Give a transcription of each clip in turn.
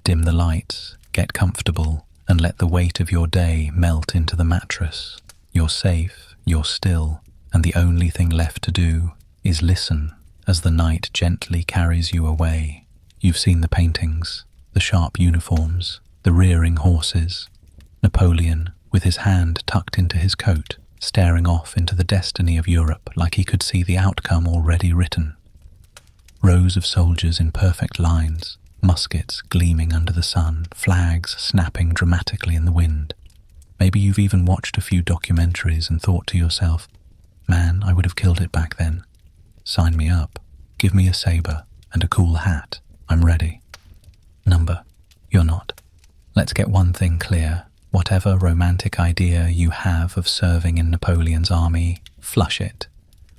dim the lights, get comfortable, and let the weight of your day melt into the mattress. You're safe, you're still, and the only thing left to do is listen as the night gently carries you away. You've seen the paintings, the sharp uniforms, the rearing horses. Napoleon, with his hand tucked into his coat, staring off into the destiny of Europe like he could see the outcome already written. Rows of soldiers in perfect lines, muskets gleaming under the sun, flags snapping dramatically in the wind. Maybe you've even watched a few documentaries and thought to yourself, man, I would have killed it back then. Sign me up. Give me a saber and a cool hat. I'm ready. Number, you're not. Let's get one thing clear. Whatever romantic idea you have of serving in Napoleon's army, flush it.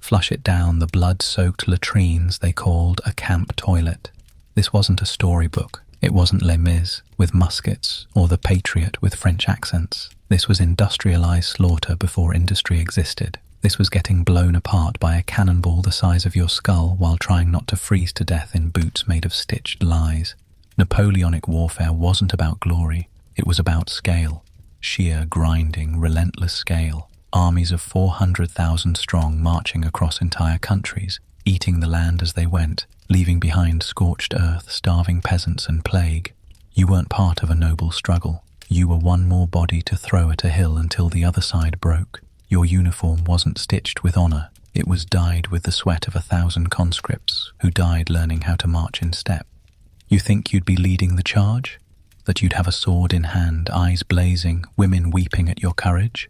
Flush it down the blood-soaked latrines they called a camp toilet. This wasn't a storybook. It wasn't Les Mis with muskets or The Patriot with French accents. This was industrialized slaughter before industry existed. This was getting blown apart by a cannonball the size of your skull while trying not to freeze to death in boots made of stitched lies. Napoleonic warfare wasn't about glory. It was about scale. Sheer, grinding, relentless scale. Armies of 400,000 strong marching across entire countries, eating the land as they went, leaving behind scorched earth, starving peasants and plague. You weren't part of a noble struggle. You were one more body to throw at a hill until the other side broke. Your uniform wasn't stitched with honor. It was dyed with the sweat of 1,000 conscripts who died learning how to march in step. You think you'd be leading the charge? That you'd have a sword in hand, eyes blazing, women weeping at your courage?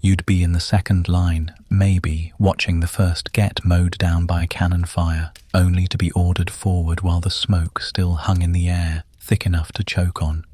You'd be in the second line, maybe, watching the first get mowed down by cannon fire, only to be ordered forward while the smoke still hung in the air, thick enough to choke on.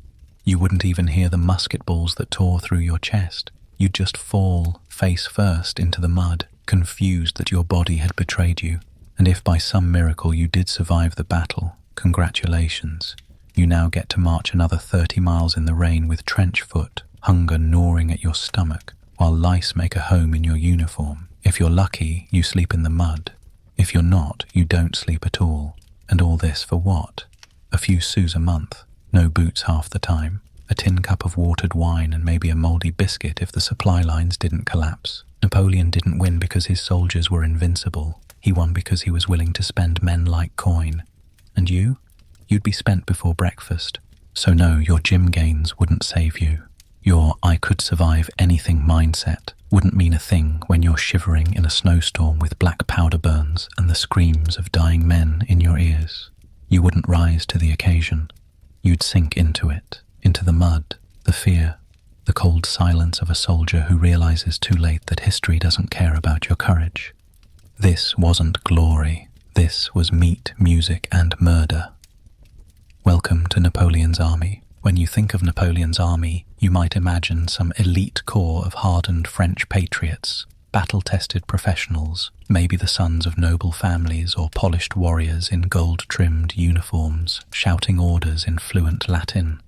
You wouldn't even hear the musket balls that tore through your chest. You'd just fall, face first, into the mud, confused that your body had betrayed you. And if by some miracle you did survive the battle, congratulations. You now get to march another 30 miles in the rain with trench foot, hunger gnawing at your stomach, while lice make a home in your uniform. If you're lucky, you sleep in the mud. If you're not, you don't sleep at all. And all this for what? A few sous a month, no boots half the time, a tin cup of watered wine and maybe a mouldy biscuit if the supply lines didn't collapse. Napoleon didn't win because his soldiers were invincible. He won because he was willing to spend men like coin. And you? You'd be spent before breakfast. So no, your gym gains wouldn't save you. Your I could survive anything mindset wouldn't mean a thing when you're shivering in a snowstorm with black powder burns and the screams of dying men in your ears. You wouldn't rise to the occasion. You'd sink into it, into the mud, the fear, the cold silence of a soldier who realizes too late that history doesn't care about your courage. This wasn't glory. This was meat, music, and murder. Welcome to Napoleon's army. When you think of Napoleon's army, you might imagine some elite corps of hardened French patriots, battle-tested professionals, maybe the sons of noble families or polished warriors in gold-trimmed uniforms, shouting orders in fluent Latin.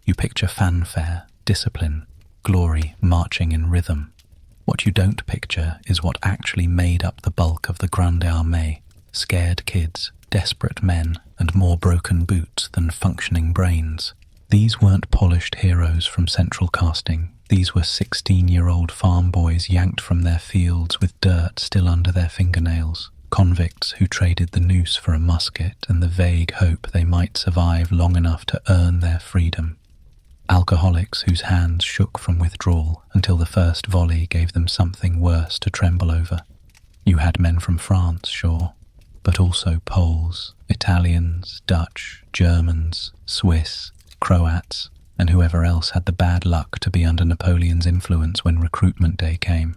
You picture fanfare, discipline, glory marching in rhythm. What you don't picture is what actually made up the bulk of the Grande Armée: scared kids, desperate men, and more broken boots than functioning brains. These weren't polished heroes from central casting. These were 16-year-old farm boys yanked from their fields with dirt still under their fingernails. Convicts who traded the noose for a musket and the vague hope they might survive long enough to earn their freedom. Alcoholics whose hands shook from withdrawal until the first volley gave them something worse to tremble over. You had men from France, sure, but also Poles, Italians, Dutch, Germans, Swiss, Croats, and whoever else had the bad luck to be under Napoleon's influence when recruitment day came.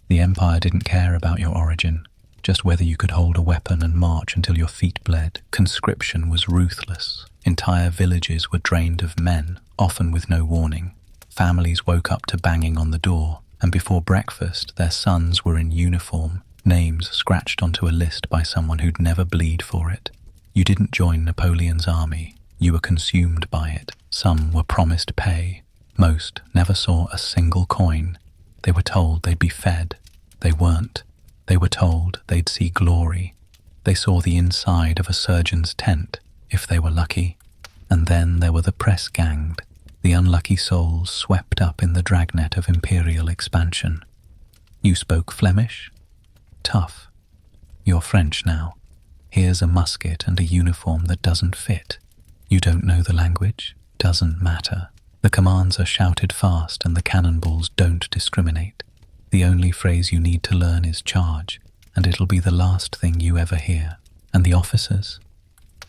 The Empire didn't care about your origin, just whether you could hold a weapon and march until your feet bled. Conscription was ruthless. Entire villages were drained of men, often with no warning. Families woke up to banging on the door, and before breakfast their sons were in uniform, names scratched onto a list by someone who'd never bleed for it. You didn't join Napoleon's army. You were consumed by it. Some were promised pay. Most never saw a single coin. They were told they'd be fed. They weren't. They were told they'd see glory. They saw the inside of a surgeon's tent, if they were lucky. And then there were the press-ganged, the unlucky souls swept up in the dragnet of imperial expansion. You spoke Flemish? Tough. You're French now. Here's a musket and a uniform that doesn't fit. You don't know the language? Doesn't matter. The commands are shouted fast and the cannonballs don't discriminate. The only phrase you need to learn is charge, and it'll be the last thing you ever hear. And the officers?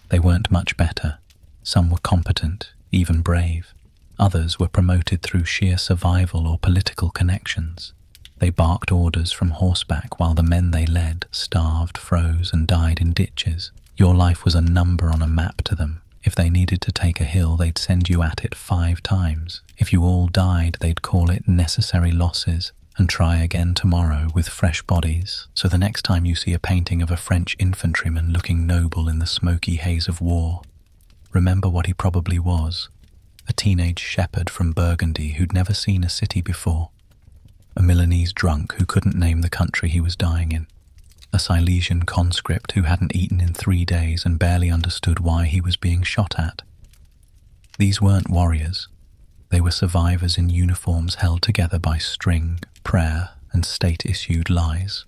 They weren't much better. Some were competent, even brave. Others were promoted through sheer survival or political connections. They barked orders from horseback while the men they led starved, froze, and died in ditches. Your life was a number on a map to them. If they needed to take a hill, they'd send you at it 5 times. If you all died, they'd call it necessary losses and try again tomorrow with fresh bodies. So the next time you see a painting of a French infantryman looking noble in the smoky haze of war, remember what he probably was. A teenage shepherd from Burgundy who'd never seen a city before. A Milanese drunk who couldn't name the country he was dying in. A Silesian conscript who hadn't eaten in 3 days and barely understood why he was being shot at. These weren't warriors. They were survivors in uniforms held together by string, prayer, and state-issued lies.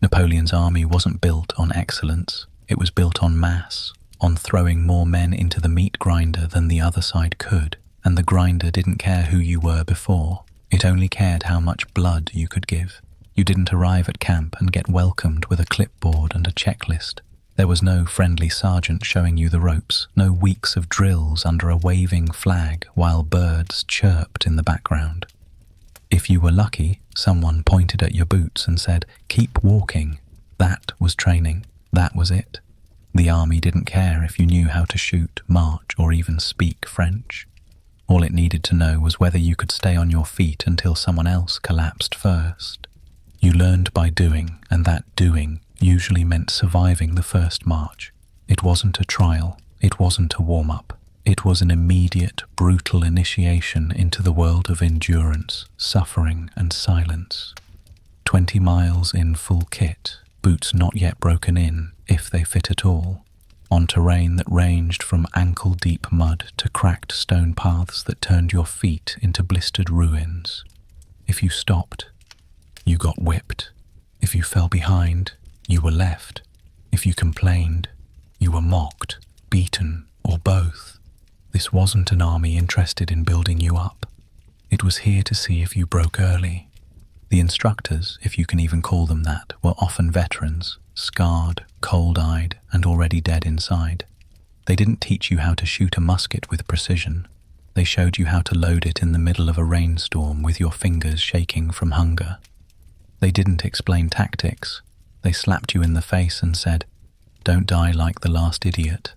Napoleon's army wasn't built on excellence. It was built on mass, on throwing more men into the meat grinder than the other side could, and the grinder didn't care who you were before. It only cared how much blood you could give. You didn't arrive at camp and get welcomed with a clipboard and a checklist. There was no friendly sergeant showing you the ropes, no weeks of drills under a waving flag while birds chirped in the background. If you were lucky, someone pointed at your boots and said, "Keep walking." That was training. That was it. The army didn't care if you knew how to shoot, march, or even speak French. All it needed to know was whether you could stay on your feet until someone else collapsed first. You learned by doing, and that doing usually meant surviving the first march. It wasn't a trial. It wasn't a warm-up. It was an immediate, brutal initiation into the world of endurance, suffering, and silence. 20 miles in full kit, boots not yet broken in, if they fit at all, on terrain that ranged from ankle-deep mud to cracked stone paths that turned your feet into blistered ruins. If you stopped, you got whipped. If you fell behind, you were left. If you complained, you were mocked, beaten, or both. This wasn't an army interested in building you up. It was here to see if you broke early. The instructors, if you can even call them that, were often veterans, scarred, cold-eyed, and already dead inside. They didn't teach you how to shoot a musket with precision. They showed you how to load it in the middle of a rainstorm with your fingers shaking from hunger. They didn't explain tactics. They slapped you in the face and said, "Don't die like the last idiot."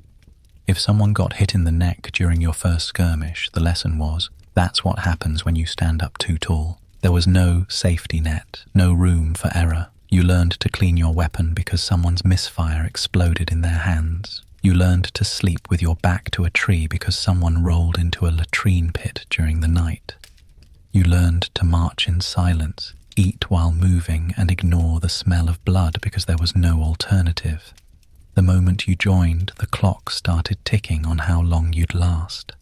If someone got hit in the neck during your first skirmish, the lesson was, that's what happens when you stand up too tall. There was no safety net, no room for error. You learned to clean your weapon because someone's misfire exploded in their hands. You learned to sleep with your back to a tree because someone rolled into a latrine pit during the night. You learned to march in silence, eat while moving, and ignore the smell of blood because there was no alternative. The moment you joined, the clock started ticking on how long you'd last.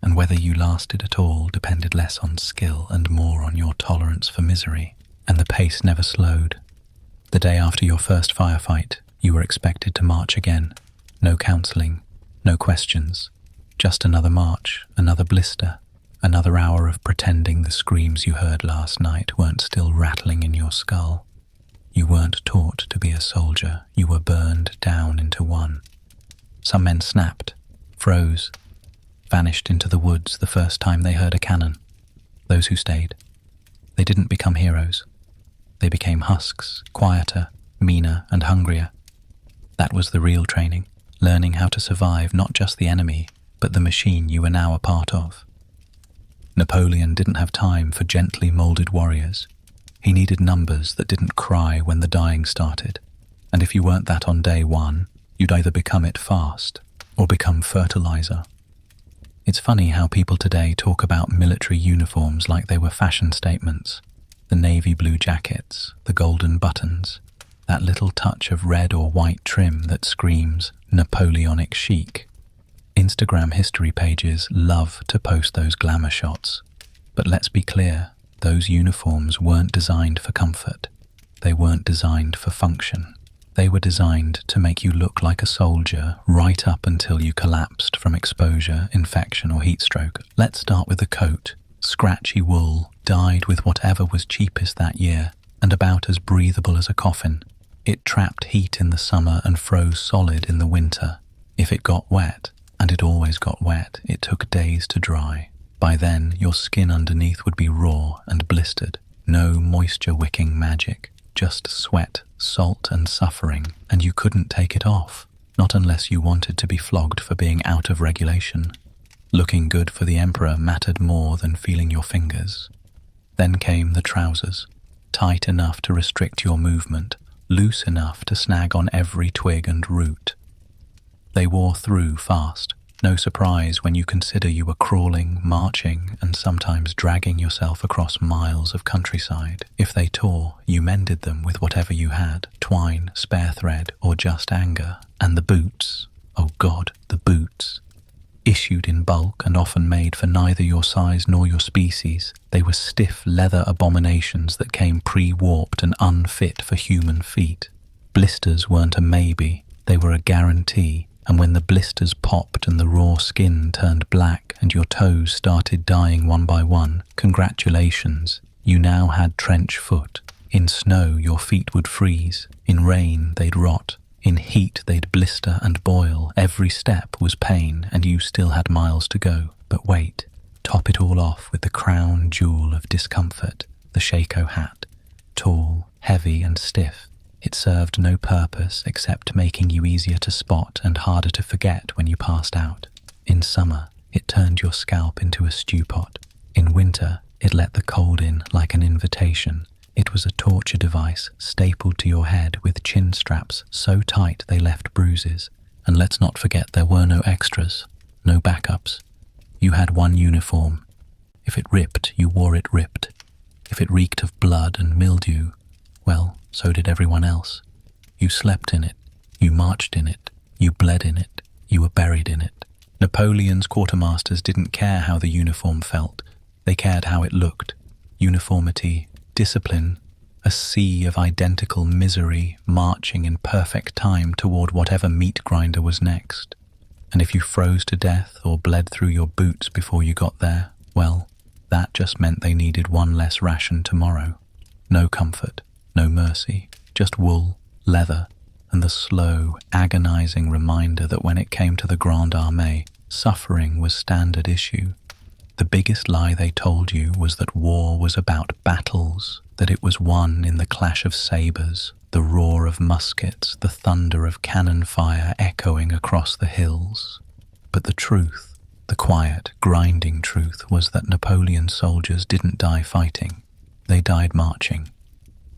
And whether you lasted at all depended less on skill and more on your tolerance for misery. And the pace never slowed. The day after your first firefight, you were expected to march again. No counselling, no questions. Just another march, another blister, another hour of pretending the screams you heard last night weren't still rattling in your skull. You weren't taught to be a soldier. You were burned down into one. Some men snapped, froze, vanished into the woods the first time they heard a cannon. Those who stayed, they didn't become heroes. They became husks, quieter, meaner, and hungrier. That was the real training, learning how to survive not just the enemy, but the machine you were now a part of. Napoleon didn't have time for gently moulded warriors. He needed numbers that didn't cry when the dying started. And if you weren't that on day one, you'd either become it fast or become fertilizer. It's funny how people today talk about military uniforms like they were fashion statements. The navy blue jackets, the golden buttons, that little touch of red or white trim that screams Napoleonic chic. Instagram history pages love to post those glamour shots. But let's be clear, those uniforms weren't designed for comfort. They weren't designed for function. They were designed to make you look like a soldier right up until you collapsed from exposure, infection, or heat stroke. Let's start with the coat. Scratchy wool, dyed with whatever was cheapest that year, and about as breathable as a coffin. It trapped heat in the summer and froze solid in the winter. If it got wet, and it always got wet, it took days to dry. By then, your skin underneath would be raw and blistered. No moisture-wicking magic, just sweat, salt, and suffering, and you couldn't take it off, not unless you wanted to be flogged for being out of regulation. Looking good for the emperor mattered more than feeling your fingers. Then came the trousers, tight enough to restrict your movement, loose enough to snag on every twig and root. They wore through fast. No surprise when you consider you were crawling, marching, and sometimes dragging yourself across miles of countryside. If they tore, you mended them with whatever you had, twine, spare thread, or just anger. And the boots, oh God, the boots. Issued in bulk and often made for neither your size nor your species, they were stiff leather abominations that came pre-warped and unfit for human feet. Blisters weren't a maybe, they were a guarantee. And when the blisters popped and the raw skin turned black and your toes started dying one by one, congratulations, you now had trench foot. In snow, your feet would freeze. In rain, they'd rot. In heat, they'd blister and boil. Every step was pain, and you still had miles to go. But wait, top it all off with the crown jewel of discomfort, the shako hat. Tall, heavy, and stiff. It served no purpose except making you easier to spot and harder to forget when you passed out. In summer, it turned your scalp into a stew pot. In winter, it let the cold in like an invitation. It was a torture device stapled to your head with chin straps so tight they left bruises. And let's not forget there were no extras, no backups. You had one uniform. If it ripped, you wore it ripped. If it reeked of blood and mildew, well, so did everyone else. You slept in it, you marched in it, you bled in it, you were buried in it. Napoleon's quartermasters didn't care how the uniform felt, they cared how it looked. Uniformity, discipline, a sea of identical misery marching in perfect time toward whatever meat grinder was next. And if you froze to death or bled through your boots before you got there, well, that just meant they needed one less ration tomorrow. No comfort. No mercy, just wool, leather, and the slow, agonizing reminder that when it came to the Grande Armée, suffering was standard issue. The biggest lie they told you was that war was about battles, that it was won in the clash of sabres, the roar of muskets, the thunder of cannon fire echoing across the hills. But the truth, the quiet, grinding truth, was that Napoleon's soldiers didn't die fighting, they died marching.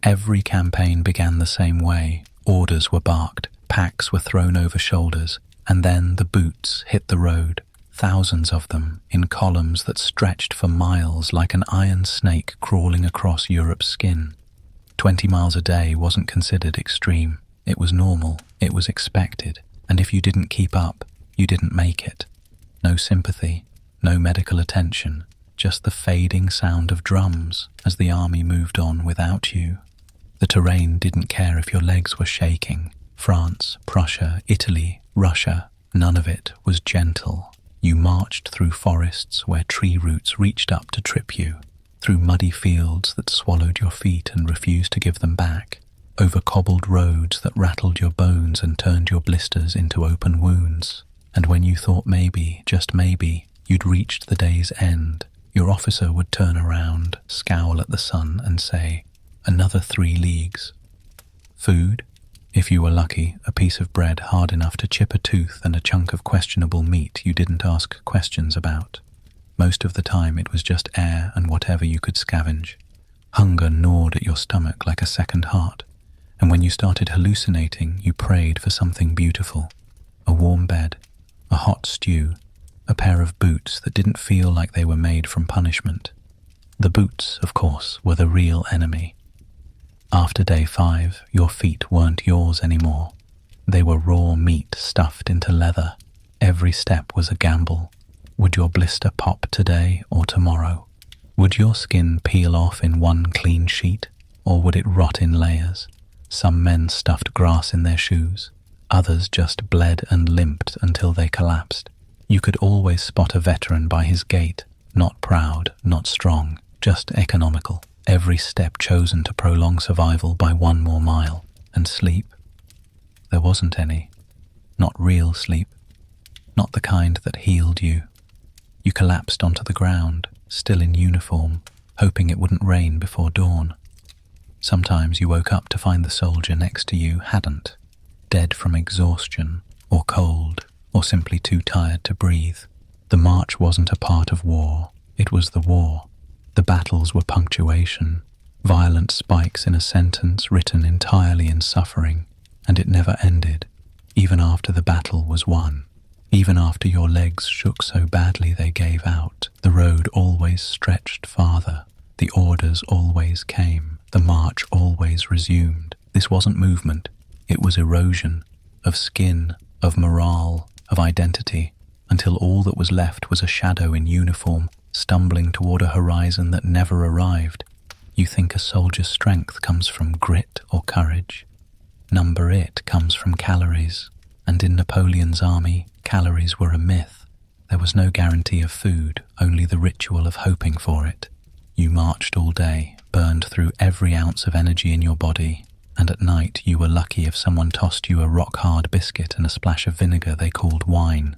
Every campaign began the same way. Orders were barked, packs were thrown over shoulders, and then the boots hit the road, thousands of them, in columns that stretched for miles like an iron snake crawling across Europe's skin. 20 miles a day wasn't considered extreme. It was normal, it was expected, and if you didn't keep up, you didn't make it. No sympathy, no medical attention, just the fading sound of drums as the army moved on without you. The terrain didn't care if your legs were shaking. France, Prussia, Italy, Russia, none of it was gentle. You marched through forests where tree roots reached up to trip you, through muddy fields that swallowed your feet and refused to give them back, over cobbled roads that rattled your bones and turned your blisters into open wounds. And when you thought maybe, just maybe, you'd reached the day's end, your officer would turn around, scowl at the sun and say, "Another 3 leagues." Food? If you were lucky, a piece of bread hard enough to chip a tooth and a chunk of questionable meat you didn't ask questions about. Most of the time it was just air and whatever you could scavenge. Hunger gnawed at your stomach like a second heart, and when you started hallucinating, you prayed for something beautiful. A warm bed, a hot stew, a pair of boots that didn't feel like they were made from punishment. The boots, of course, were the real enemy. After day 5, your feet weren't yours anymore. They were raw meat stuffed into leather. Every step was a gamble. Would your blister pop today or tomorrow? Would your skin peel off in one clean sheet, or would it rot in layers? Some men stuffed grass in their shoes. Others just bled and limped until they collapsed. You could always spot a veteran by his gait, not proud, not strong, just economical. Every step chosen to prolong survival by one more mile. And sleep? There wasn't any. Not real sleep. Not the kind that healed you. You collapsed onto the ground, still in uniform, hoping it wouldn't rain before dawn. Sometimes you woke up to find the soldier next to you hadn't, dead from exhaustion, or cold, or simply too tired to breathe. The march wasn't a part of war, it was the war. The battles were punctuation, violent spikes in a sentence written entirely in suffering, and it never ended, even after the battle was won. Even after your legs shook so badly they gave out, the road always stretched farther, the orders always came, the march always resumed. This wasn't movement, it was erosion, of skin, of morale, of identity, until all that was left was a shadow in uniform, stumbling toward a horizon that never arrived. You think a soldier's strength comes from grit or courage. Number it comes from calories, and in Napoleon's army, calories were a myth. There was no guarantee of food, only the ritual of hoping for it. You marched all day, burned through every ounce of energy in your body, and at night you were lucky if someone tossed you a rock-hard biscuit and a splash of vinegar they called wine.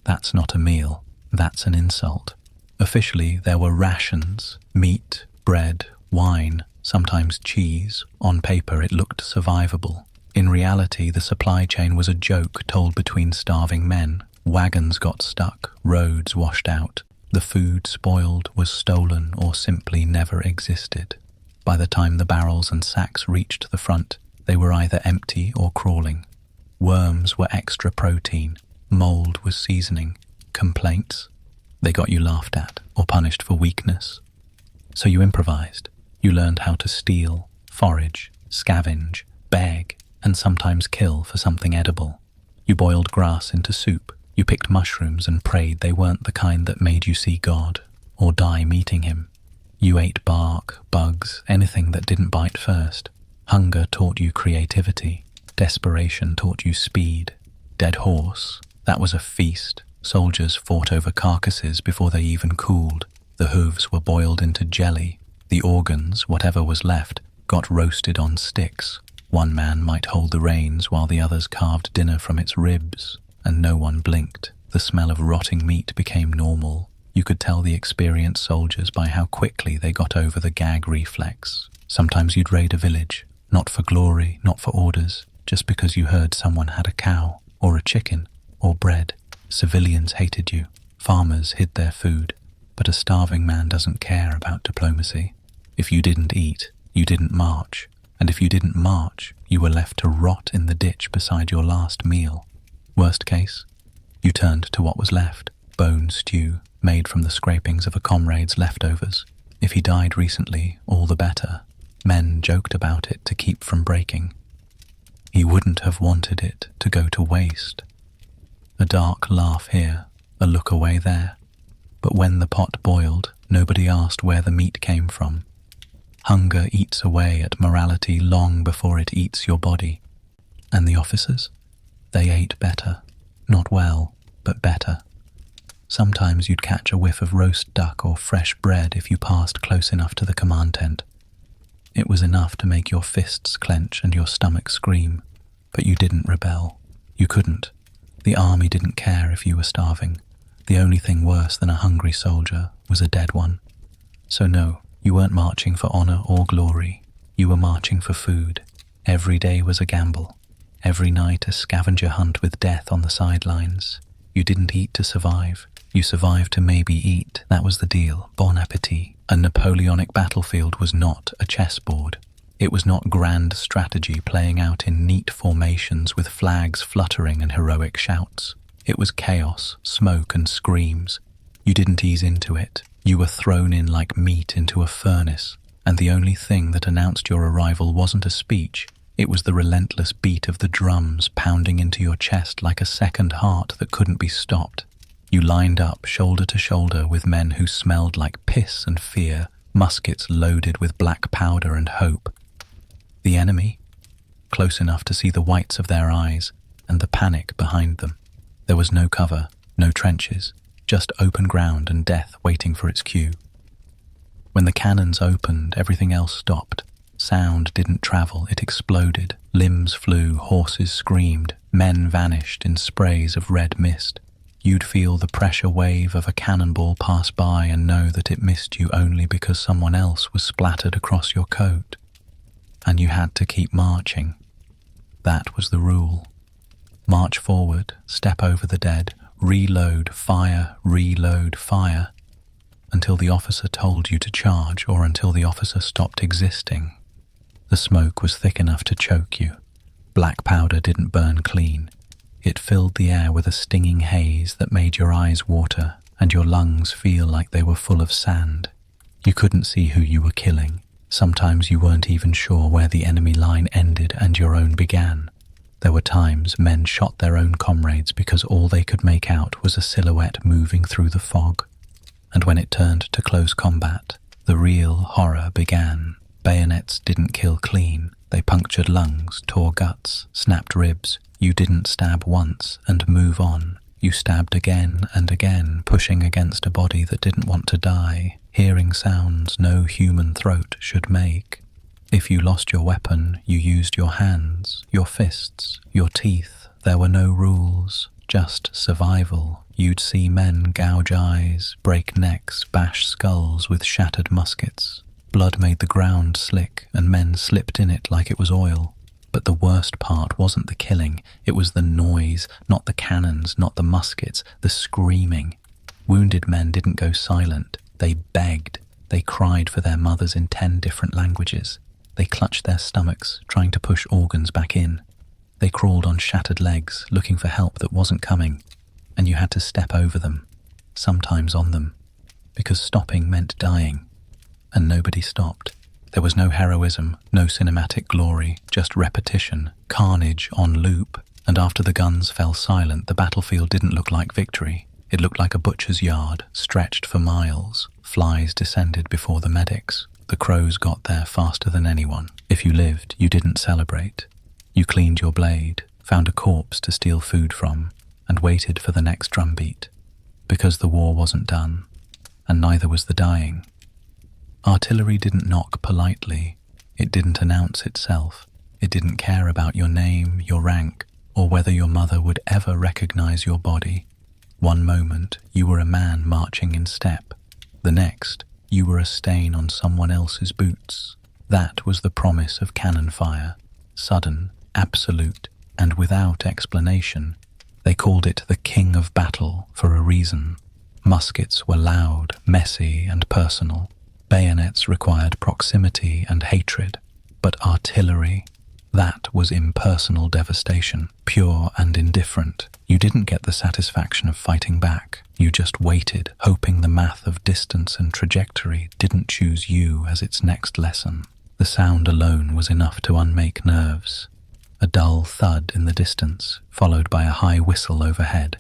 That's not a meal, that's an insult. Officially, there were rations, meat, bread, wine, sometimes cheese. On paper, it looked survivable. In reality, the supply chain was a joke told between starving men. Wagons got stuck, roads washed out. The food spoiled, was stolen, or simply never existed. By the time the barrels and sacks reached the front, they were either empty or crawling. Worms were extra protein. Mold was seasoning. Complaints? They got you laughed at or punished for weakness. So you improvised. You learned how to steal, forage, scavenge, beg, and sometimes kill for something edible. You boiled grass into soup. You picked mushrooms and prayed they weren't the kind that made you see God or die meeting him. You ate bark, bugs, anything that didn't bite first. Hunger taught you creativity. Desperation taught you speed. Dead horse, that was a feast. Soldiers fought over carcasses before they even cooled. The hooves were boiled into jelly. The organs, whatever was left, got roasted on sticks. One man might hold the reins while the others carved dinner from its ribs, and no one blinked. The smell of rotting meat became normal. You could tell the experienced soldiers by how quickly they got over the gag reflex. Sometimes you'd raid a village, not for glory, not for orders, just because you heard someone had a cow, or a chicken, or bread. Civilians hated you. Farmers hid their food. But a starving man doesn't care about diplomacy. If you didn't eat, you didn't march. And if you didn't march, you were left to rot in the ditch beside your last meal. Worst case, you turned to what was left, bone stew, made from the scrapings of a comrade's leftovers. If he died recently, all the better. Men joked about it to keep from breaking. He wouldn't have wanted it to go to waste. A dark laugh here, a look away there. But when the pot boiled, nobody asked where the meat came from. Hunger eats away at morality long before it eats your body. And the officers? They ate better. Not well, but better. Sometimes you'd catch a whiff of roast duck or fresh bread if you passed close enough to the command tent. It was enough to make your fists clench and your stomach scream, but you didn't rebel. You couldn't. The army didn't care if you were starving. The only thing worse than a hungry soldier was a dead one. So no, you weren't marching for honor or glory. You were marching for food. Every day was a gamble. Every night a scavenger hunt with death on the sidelines. You didn't eat to survive. You survived to maybe eat. That was the deal. Bon appetit. A Napoleonic battlefield was not a chessboard. It was not grand strategy playing out in neat formations with flags fluttering and heroic shouts. It was chaos, smoke and screams. You didn't ease into it. You were thrown in like meat into a furnace, and the only thing that announced your arrival wasn't a speech, It was the relentless beat of the drums pounding into your chest like a second heart that couldn't be stopped. You lined up shoulder to shoulder with men who smelled like piss and fear, muskets loaded with black powder and hope. The enemy? Close enough to see the whites of their eyes and the panic behind them. There was no cover, no trenches, just open ground and death waiting for its cue. When the cannons opened, everything else stopped. Sound didn't travel, it exploded. Limbs flew, horses screamed, men vanished in sprays of red mist. You'd feel the pressure wave of a cannonball pass by and know that it missed you only because someone else was splattered across your coat. And you had to keep marching. That was the rule. March forward, step over the dead, reload, fire, until the officer told you to charge or until the officer stopped existing. The smoke was thick enough to choke you. Black powder didn't burn clean. It filled the air with a stinging haze that made your eyes water and your lungs feel like they were full of sand. You couldn't see who you were killing. Sometimes you weren't even sure where the enemy line ended and your own began. There were times men shot their own comrades because all they could make out was a silhouette moving through the fog. And when it turned to close combat, the real horror began. Bayonets didn't kill clean. They punctured lungs, tore guts, snapped ribs. You didn't stab once and move on. You stabbed again and again, pushing against a body that didn't want to die, hearing sounds no human throat should make. If you lost your weapon, you used your hands, your fists, your teeth. There were no rules, just survival. You'd see men gouge eyes, break necks, bash skulls with shattered muskets. Blood made the ground slick, and men slipped in it like it was oil. But the worst part wasn't the killing, it was the noise, not the cannons, not the muskets, the screaming. Wounded men didn't go silent, they begged. They cried for their mothers in 10 different languages. They clutched their stomachs, trying to push organs back in. They crawled on shattered legs, looking for help that wasn't coming. And you had to step over them, sometimes on them, because stopping meant dying. And nobody stopped. There was no heroism, no cinematic glory, just repetition, carnage on loop. And after the guns fell silent, the battlefield didn't look like victory. It looked like a butcher's yard, stretched for miles. Flies descended before the medics. The crows got there faster than anyone. If you lived, you didn't celebrate. You cleaned your blade, found a corpse to steal food from, and waited for the next drumbeat. Because the war wasn't done, and neither was the dying. Artillery didn't knock politely. It didn't announce itself. It didn't care about your name, your rank, or whether your mother would ever recognize your body. One moment, you were a man marching in step. The next, you were a stain on someone else's boots. That was the promise of cannon fire. Sudden, absolute, and without explanation. They called it the king of battle for a reason. Muskets were loud, messy, and personal. Bayonets required proximity and hatred. But artillery, that was impersonal devastation, pure and indifferent. You didn't get the satisfaction of fighting back. You just waited, hoping the math of distance and trajectory didn't choose you as its next lesson. The sound alone was enough to unmake nerves. A dull thud in the distance, followed by a high whistle overhead.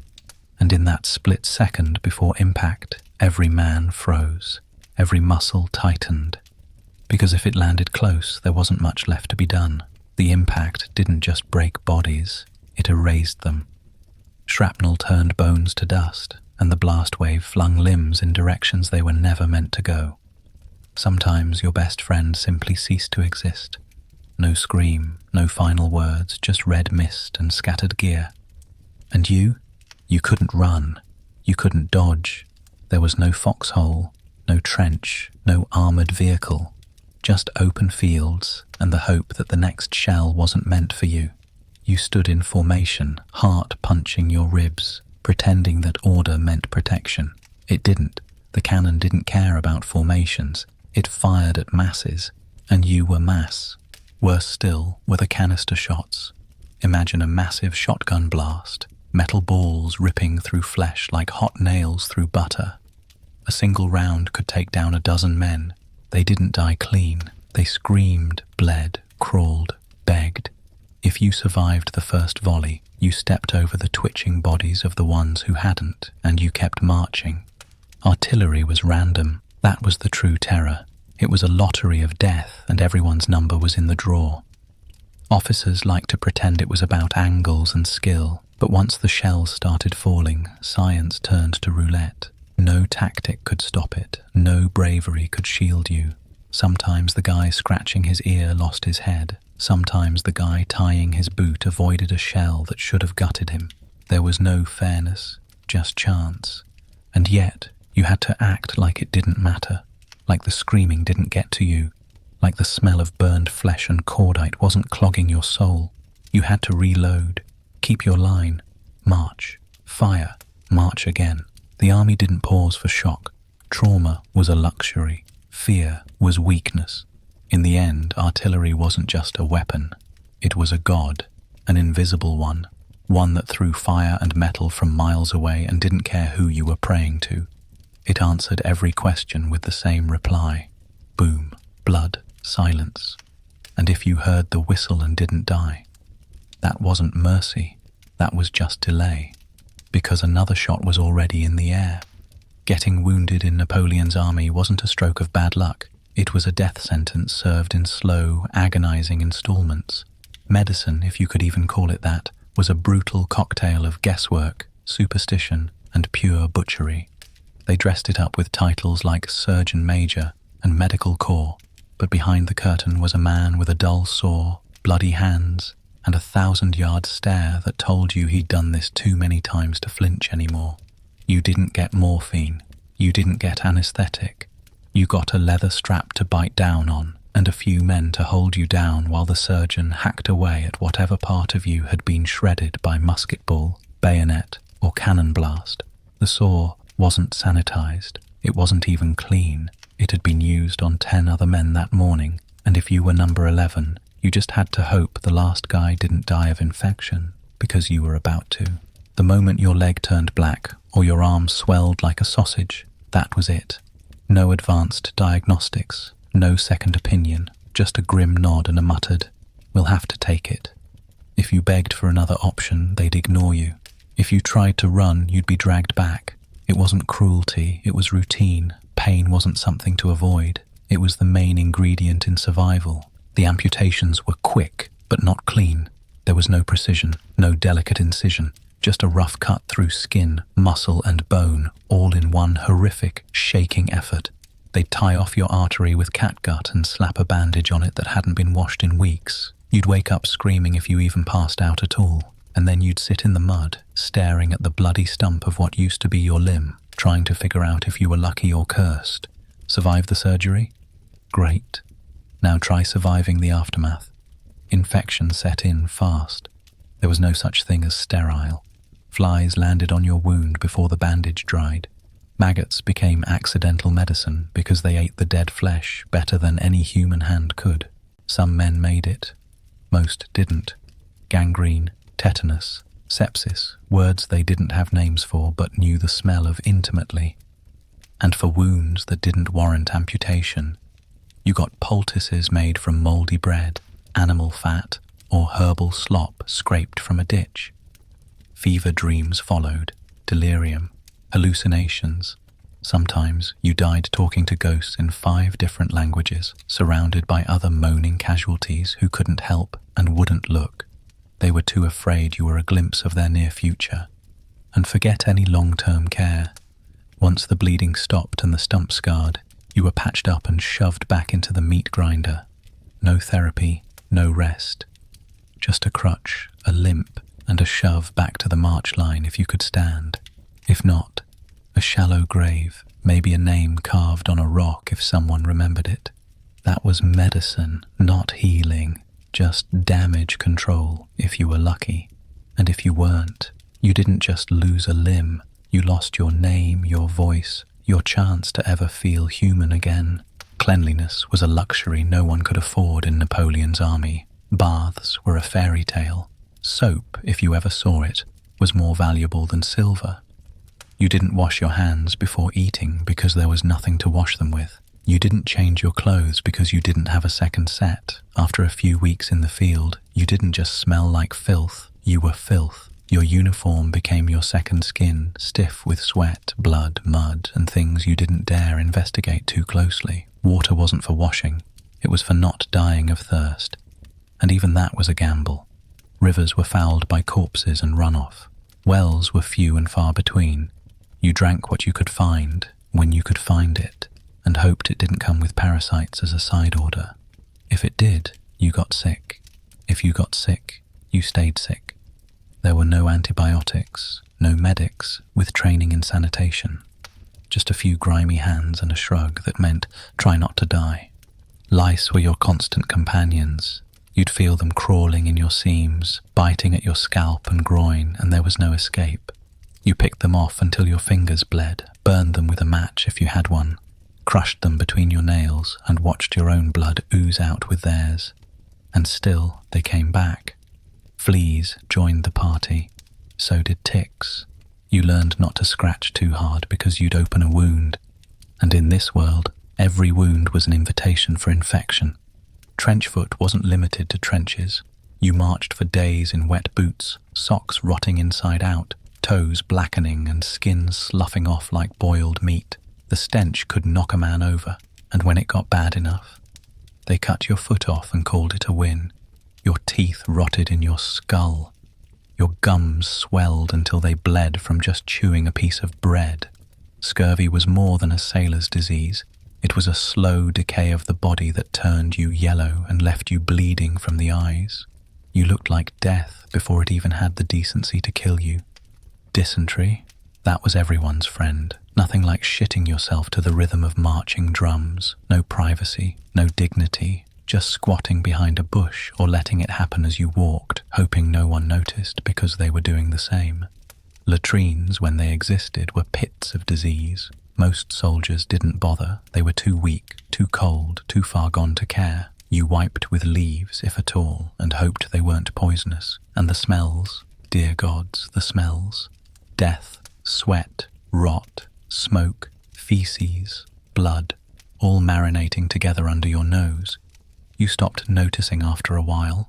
And in that split second before impact, every man froze. Every muscle tightened. Because if it landed close, there wasn't much left to be done. The impact didn't just break bodies, it erased them. Shrapnel turned bones to dust, and the blast wave flung limbs in directions they were never meant to go. Sometimes your best friend simply ceased to exist. No scream, no final words, just red mist and scattered gear. And you couldn't run, you couldn't dodge. There was no foxhole, no trench, no armoured vehicle, just open fields and the hope that the next shell wasn't meant for you. You stood in formation, heart punching your ribs, pretending that order meant protection. It didn't. The cannon didn't care about formations. It fired at masses, and you were mass. Worse still were the canister shots. Imagine a massive shotgun blast, metal balls ripping through flesh like hot nails through butter. A single round could take down a dozen men. They didn't die clean. They screamed, bled, crawled. begged. If you survived the first volley, you stepped over the twitching bodies of the ones who hadn't, and you kept marching. Artillery was random. That was the true terror. It was a lottery of death, and everyone's number was in the draw. Officers liked to pretend it was about angles and skill, but once the shells started falling, science turned to roulette. No tactic could stop it. No bravery could shield you. Sometimes the guy scratching his ear lost his head. Sometimes the guy tying his boot avoided a shell that should have gutted him. There was no fairness, just chance. And yet, you had to act like it didn't matter, like the screaming didn't get to you, like the smell of burned flesh and cordite wasn't clogging your soul. You had to reload, keep your line, march, fire, march again. The army didn't pause for shock. Trauma was a luxury. Fear was weakness. In the end, artillery wasn't just a weapon. It was a god, an invisible one that threw fire and metal from miles away and didn't care who you were praying to. It answered every question with the same reply. Boom, blood, silence. And if you heard the whistle and didn't die, that wasn't mercy, that was just delay, because another shot was already in the air. Getting wounded in Napoleon's army wasn't a stroke of bad luck. It was a death sentence served in slow, agonizing installments. Medicine, if you could even call it that, was a brutal cocktail of guesswork, superstition, and pure butchery. They dressed it up with titles like Surgeon Major and Medical Corps, but behind the curtain was a man with a dull sore, bloody hands, and a 1,000-yard stare that told you he'd done this too many times to flinch anymore. You didn't get morphine. You didn't get anesthetic. You got a leather strap to bite down on and a few men to hold you down while the surgeon hacked away at whatever part of you had been shredded by musket ball, bayonet, or cannon blast. The sore wasn't sanitized. It wasn't even clean. It had been used on 10 other men that morning, and if you were number 11, you just had to hope the last guy didn't die of infection, because you were about to. The moment your leg turned black or your arm swelled like a sausage, that was it. No advanced diagnostics, no second opinion, just a grim nod and a muttered, "We'll have to take it." If you begged for another option, they'd ignore you. If you tried to run, you'd be dragged back. It wasn't cruelty, it was routine. Pain wasn't something to avoid. It was the main ingredient in survival. The amputations were quick, but not clean. There was no precision, no delicate incision. Just a rough cut through skin, muscle and bone, all in one horrific, shaking effort. They'd tie off your artery with catgut and slap a bandage on it that hadn't been washed in weeks. You'd wake up screaming if you even passed out at all, and then you'd sit in the mud, staring at the bloody stump of what used to be your limb, trying to figure out if you were lucky or cursed. Survive the surgery? Great. Now try surviving the aftermath. Infection set in fast. There was no such thing as sterile. Flies landed on your wound before the bandage dried. Maggots became accidental medicine because they ate the dead flesh better than any human hand could. Some men made it. Most didn't. Gangrene, tetanus, sepsis, words they didn't have names for but knew the smell of intimately. And for wounds that didn't warrant amputation, you got poultices made from mouldy bread, animal fat, or herbal slop scraped from a ditch. Fever dreams followed, delirium, hallucinations. Sometimes you died talking to ghosts in 5 different languages, surrounded by other moaning casualties who couldn't help and wouldn't look. They were too afraid you were a glimpse of their near future. And forget any long-term care. Once the bleeding stopped and the stump scarred, you were patched up and shoved back into the meat grinder. No therapy, no rest. Just a crutch, a limp, and a shove back to the march line if you could stand. If not, a shallow grave, maybe a name carved on a rock if someone remembered it. That was medicine, not healing, just damage control if you were lucky. And if you weren't, you didn't just lose a limb, you lost your name, your voice, your chance to ever feel human again. Cleanliness was a luxury no one could afford in Napoleon's army. Baths were a fairy tale. Soap, if you ever saw it, was more valuable than silver. You didn't wash your hands before eating because there was nothing to wash them with. You didn't change your clothes because you didn't have a second set. After a few weeks in the field, you didn't just smell like filth, you were filth. Your uniform became your second skin, stiff with sweat, blood, mud, and things you didn't dare investigate too closely. Water wasn't for washing, it was for not dying of thirst. And even that was a gamble. Rivers were fouled by corpses and runoff. Wells were few and far between. You drank what you could find, when you could find it, and hoped it didn't come with parasites as a side order. If it did, you got sick. If you got sick, you stayed sick. There were no antibiotics, no medics with training in sanitation. Just a few grimy hands and a shrug that meant try not to die. Lice were your constant companions. You'd feel them crawling in your seams, biting at your scalp and groin, and there was no escape. You picked them off until your fingers bled, burned them with a match if you had one, crushed them between your nails and watched your own blood ooze out with theirs. And still they came back. Fleas joined the party. So did ticks. You learned not to scratch too hard because you'd open a wound. And in this world, every wound was an invitation for infection. Trench foot wasn't limited to trenches. You marched for days in wet boots, socks rotting inside out, toes blackening and skin sloughing off like boiled meat. The stench could knock a man over, and when it got bad enough, they cut your foot off and called it a win. Your teeth rotted in your skull. Your gums swelled until they bled from just chewing a piece of bread. Scurvy was more than a sailor's disease. It was a slow decay of the body that turned you yellow and left you bleeding from the eyes. You looked like death before it even had the decency to kill you. Dysentery, that was everyone's friend. Nothing like shitting yourself to the rhythm of marching drums. No privacy, no dignity, just squatting behind a bush or letting it happen as you walked, hoping no one noticed because they were doing the same. Latrines, when they existed, were pits of disease. Most soldiers didn't bother. They were too weak, too cold, too far gone to care. You wiped with leaves, if at all, and hoped they weren't poisonous. And the smells, dear gods, the smells. Death, sweat, rot, smoke, feces, blood, all marinating together under your nose. You stopped noticing after a while,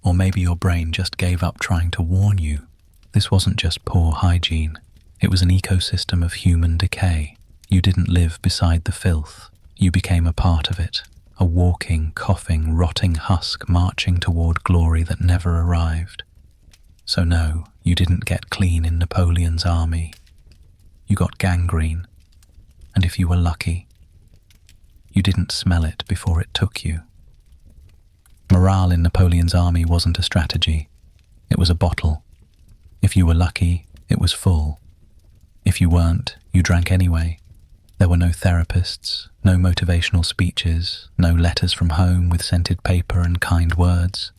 or maybe your brain just gave up trying to warn you. This wasn't just poor hygiene. It was an ecosystem of human decay. You didn't live beside the filth. You became a part of it, a walking, coughing, rotting husk marching toward glory that never arrived. So no, you didn't get clean in Napoleon's army. You got gangrene, and if you were lucky, you didn't smell it before it took you. Morale in Napoleon's army wasn't a strategy. It was a bottle. If you were lucky, it was full. If you weren't, you drank anyway. There were no therapists, no motivational speeches, no letters from home with scented paper and kind words.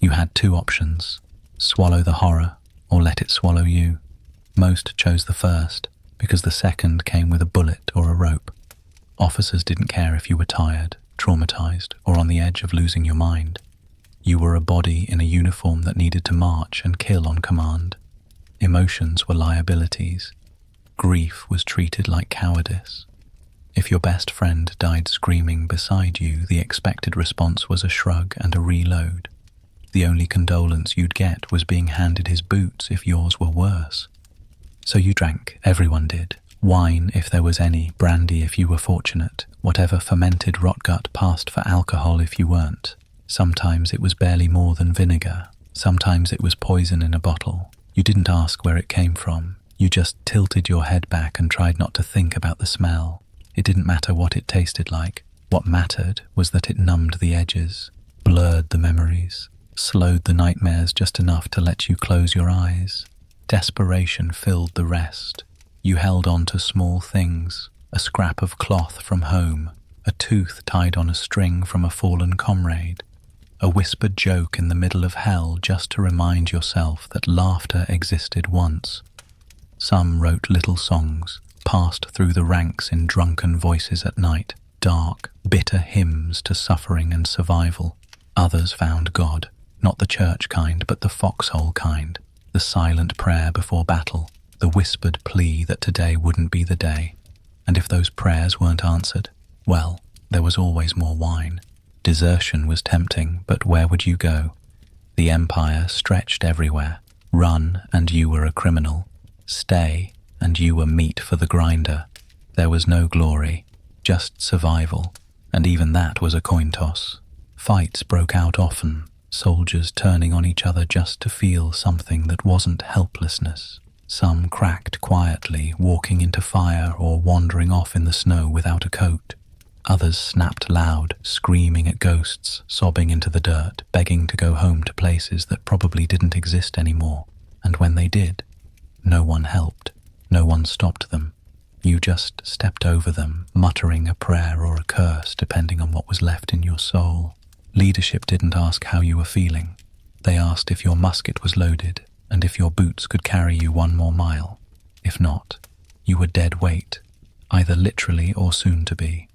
You had two options: swallow the horror or let it swallow you. Most chose the first, because the second came with a bullet or a rope. Officers didn't care if you were tired, traumatized, or on the edge of losing your mind. You were a body in a uniform that needed to march and kill on command. Emotions were liabilities. Grief was treated like cowardice. If your best friend died screaming beside you, the expected response was a shrug and a reload. The only condolence you'd get was being handed his boots if yours were worse. So you drank, everyone did. Wine if there was any, brandy if you were fortunate, whatever fermented rotgut passed for alcohol if you weren't. Sometimes it was barely more than vinegar. Sometimes it was poison in a bottle. You didn't ask where it came from. You just tilted your head back and tried not to think about the smell. It didn't matter what it tasted like. What mattered was that it numbed the edges, blurred the memories, slowed the nightmares just enough to let you close your eyes. Desperation filled the rest. You held on to small things, a scrap of cloth from home, a tooth tied on a string from a fallen comrade, a whispered joke in the middle of hell just to remind yourself that laughter existed once. Some wrote little songs, passed through the ranks in drunken voices at night, dark, bitter hymns to suffering and survival. Others found God, not the church kind, but the foxhole kind, the silent prayer before battle, the whispered plea that today wouldn't be the day. And if those prayers weren't answered, well, There was always more wine. Desertion was tempting, but where would you go? The empire stretched everywhere. Run, and you were a criminal. Stay, and you were meat for the grinder. There was no glory, just survival, and even that was a coin toss. Fights broke out often, soldiers turning on each other just to feel something that wasn't helplessness. Some cracked quietly, walking into fire or wandering off in the snow without a coat. Others snapped loud, screaming at ghosts, sobbing into the dirt, begging to go home to places that probably didn't exist anymore. And when they did, no one helped. No one stopped them. You just stepped over them, muttering a prayer or a curse depending on what was left in your soul. Leadership didn't ask how you were feeling. They asked if your musket was loaded and if your boots could carry you one more mile. If not, you were dead weight, either literally or soon to be.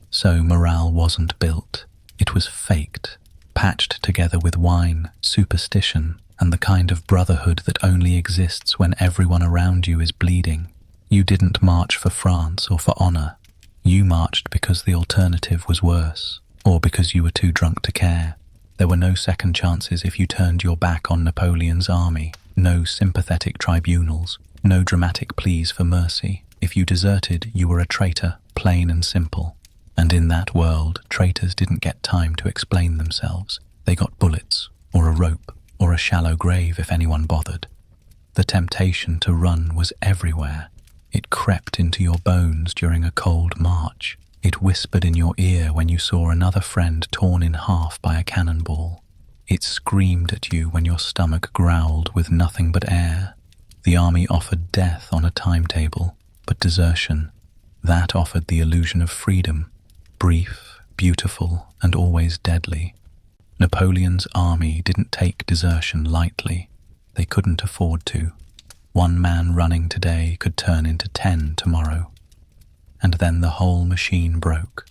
So morale wasn't built. It was faked, patched together with wine, superstition, and the kind of brotherhood that only exists when everyone around you is bleeding. You didn't march for France or for honor. You marched because the alternative was worse, or because you were too drunk to care. There were no second chances if you turned your back on Napoleon's army, no sympathetic tribunals, no dramatic pleas for mercy. If you deserted, you were a traitor, plain and simple. And in that world, traitors didn't get time to explain themselves. They got bullets, or a rope, or a shallow grave if anyone bothered. The temptation to run was everywhere. It crept into your bones during a cold march. It whispered in your ear when you saw another friend torn in half by a cannonball. It screamed at you when your stomach growled with nothing but air. The army offered death on a timetable, but desertion, that offered the illusion of freedom. Brief, beautiful, and always deadly. Napoleon's army didn't take desertion lightly. They couldn't afford to. One man running today could turn into 10 tomorrow. And then the whole machine broke.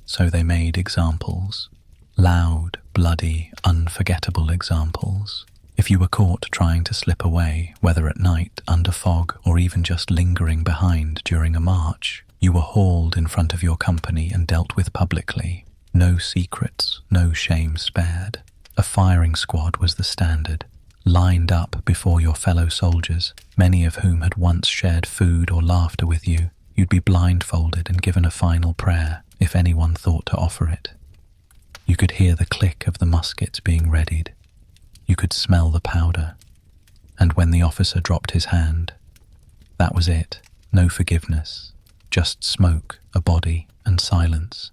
So they made examples. Loud, bloody, unforgettable examples. If you were caught trying to slip away, whether at night, under fog, or even just lingering behind during a march, you were hauled in front of your company and dealt with publicly. No secrets, no shame spared. A firing squad was the standard, lined up before your fellow soldiers, many of whom had once shared food or laughter with you. You'd be blindfolded and given a final prayer if anyone thought to offer it. You could hear the click of the muskets being readied. You could smell the powder. And when the officer dropped his hand, that was it. No forgiveness. Just smoke, a body, and silence.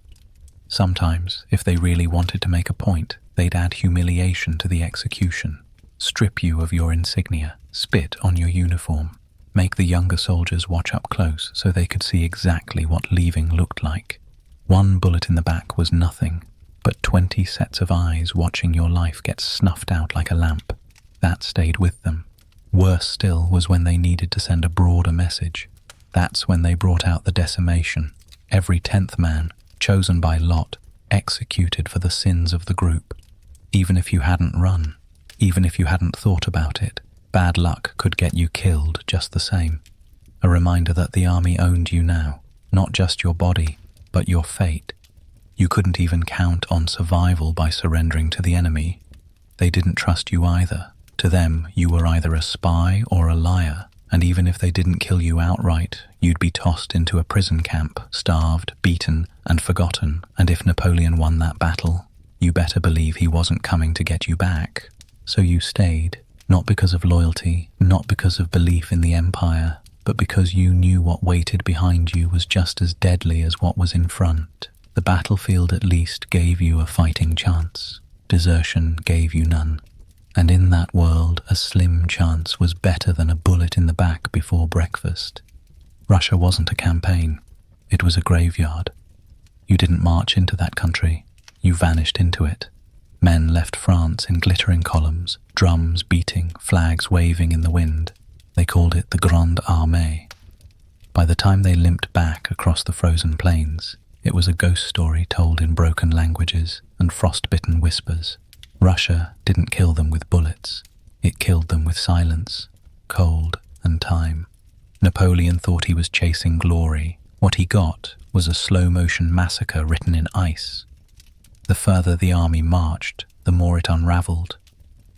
Sometimes, if they really wanted to make a point, they'd add humiliation to the execution, strip you of your insignia, spit on your uniform, make the younger soldiers watch up close so they could see exactly what leaving looked like. One bullet in the back was nothing, but 20 sets of eyes watching your life get snuffed out like a lamp. That stayed with them. Worse still was when they needed to send a broader message. That's when they brought out the decimation. Every 10th man, chosen by lot, executed for the sins of the group. Even if you hadn't run, even if you hadn't thought about it, bad luck could get you killed just the same. A reminder that the army owned you now, not just your body, but your fate. You couldn't even count on survival by surrendering to the enemy. They didn't trust you either. To them, you were either a spy or a liar. And even if they didn't kill you outright, you'd be tossed into a prison camp, starved, beaten, and forgotten. And if Napoleon won that battle, you better believe he wasn't coming to get you back. So you stayed, not because of loyalty, not because of belief in the empire, but because you knew what waited behind you was just as deadly as what was in front. The battlefield at least gave you a fighting chance. Desertion gave you none. And in that world, a slim chance was better than a bullet in the back before breakfast. Russia wasn't a campaign. It was a graveyard. You didn't march into that country. You vanished into it. Men left France in glittering columns, drums beating, flags waving in the wind. They called it the Grande Armée. By the time they limped back across the frozen plains, it was a ghost story told in broken languages and frost-bitten whispers. Russia didn't kill them with bullets. It killed them with silence, cold, and time. Napoleon thought he was chasing glory. What he got was a slow-motion massacre written in ice. The further the army marched, the more it unraveled.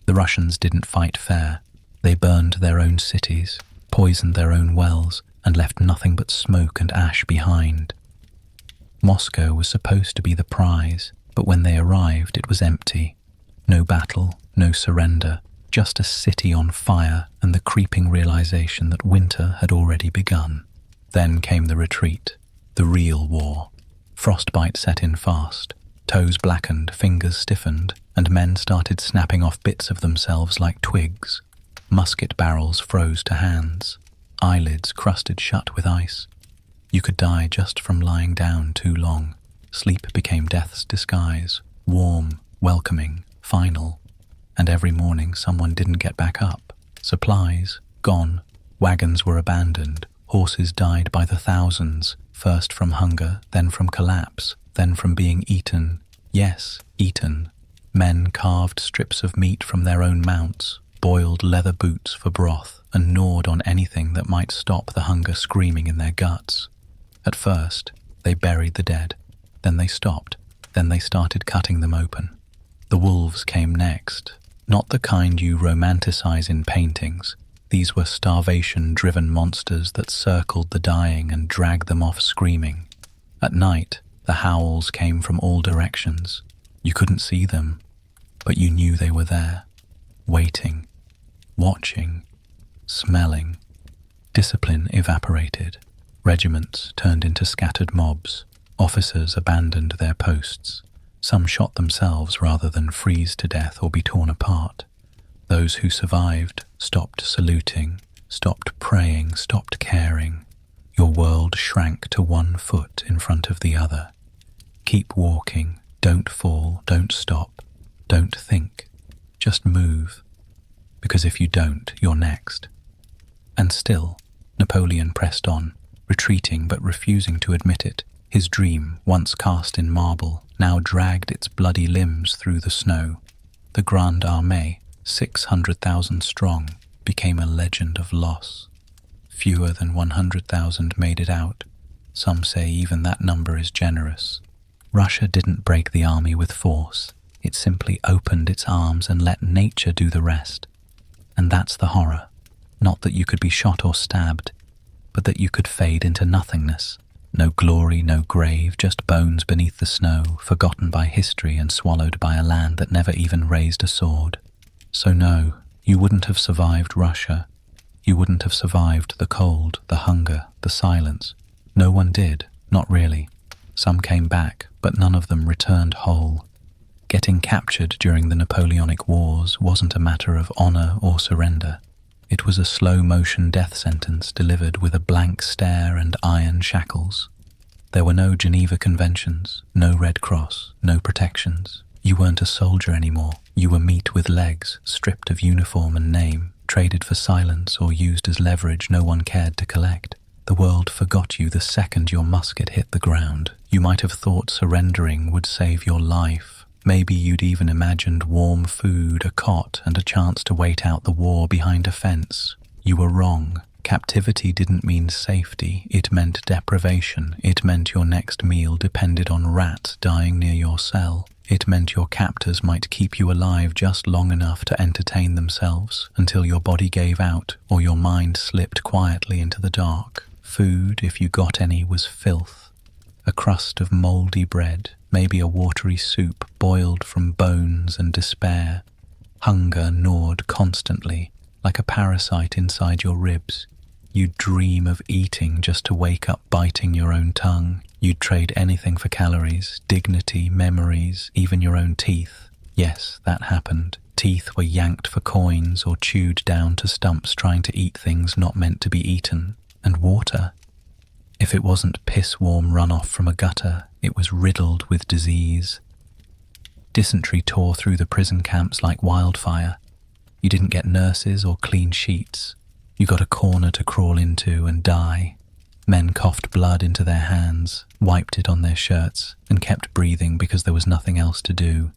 The Russians didn't fight fair. They burned their own cities, poisoned their own wells, and left nothing but smoke and ash behind. Moscow was supposed to be the prize, but when they arrived it was empty. No battle, no surrender, just a city on fire and the creeping realization that winter had already begun. Then came the retreat, the real war. Frostbite set in fast. Toes blackened, fingers stiffened, and men started snapping off bits of themselves like twigs. Musket barrels froze to hands. Eyelids crusted shut with ice. You could die just from lying down too long. Sleep became death's disguise, warm, welcoming, final. And every morning someone didn't get back up. Supplies, gone. Wagons were abandoned. Horses died by the thousands, first from hunger, then from collapse, then from being eaten. Yes, eaten. Men carved strips of meat from their own mounts, boiled leather boots for broth, and gnawed on anything that might stop the hunger screaming in their guts. At first, they buried the dead. Then they stopped. Then they started cutting them open. The wolves came next. Not the kind you romanticize in paintings. These were starvation-driven monsters that circled the dying and dragged them off screaming. At night, the howls came from all directions. You couldn't see them, but you knew they were there, waiting, watching, smelling. Discipline evaporated. Regiments turned into scattered mobs. Officers abandoned their posts. Some shot themselves rather than freeze to death or be torn apart. Those who survived stopped saluting, stopped praying, stopped caring. Your world shrank to 1 foot in front of the other. Keep walking, don't fall, don't stop, don't think, just move. Because if you don't, you're next. And still, Napoleon pressed on, retreating but refusing to admit it. His dream, once cast in marble, now dragged its bloody limbs through the snow. The Grande Armée, 600,000 strong, became a legend of loss. Fewer than 100,000 made it out. Some say even that number is generous. Russia didn't break the army with force. It simply opened its arms and let nature do the rest. And that's the horror. Not that you could be shot or stabbed, but that you could fade into nothingness. No glory, no grave, just bones beneath the snow, forgotten by history and swallowed by a land that never even raised a sword. So no, you wouldn't have survived Russia. You wouldn't have survived the cold, the hunger, the silence. No one did, not really. Some came back, but none of them returned whole. Getting captured during the Napoleonic Wars wasn't a matter of honor or surrender. It was a slow-motion death sentence delivered with a blank stare and iron shackles. There were no Geneva Conventions, no Red Cross, no protections. You weren't a soldier anymore. You were meat with legs, stripped of uniform and name, traded for silence or used as leverage no one cared to collect. The world forgot you the second your musket hit the ground. You might have thought surrendering would save your life. Maybe you'd even imagined warm food, a cot, and a chance to wait out the war behind a fence. You were wrong. Captivity didn't mean safety. It meant deprivation. It meant your next meal depended on rats dying near your cell. It meant your captors might keep you alive just long enough to entertain themselves until your body gave out or your mind slipped quietly into the dark. Food, if you got any, was filth. A crust of mouldy bread, maybe a watery soup boiled from bones and despair. Hunger gnawed constantly, like a parasite inside your ribs. You'd dream of eating just to wake up biting your own tongue. You'd trade anything for calories, dignity, memories, even your own teeth. Yes, that happened. Teeth were yanked for coins or chewed down to stumps trying to eat things not meant to be eaten. And water. If it wasn't piss-warm runoff from a gutter, it was riddled with disease. Dysentery tore through the prison camps like wildfire. You didn't get nurses or clean sheets. You got a corner to crawl into and die. Men coughed blood into their hands, wiped it on their shirts, and kept breathing because there was nothing else to do.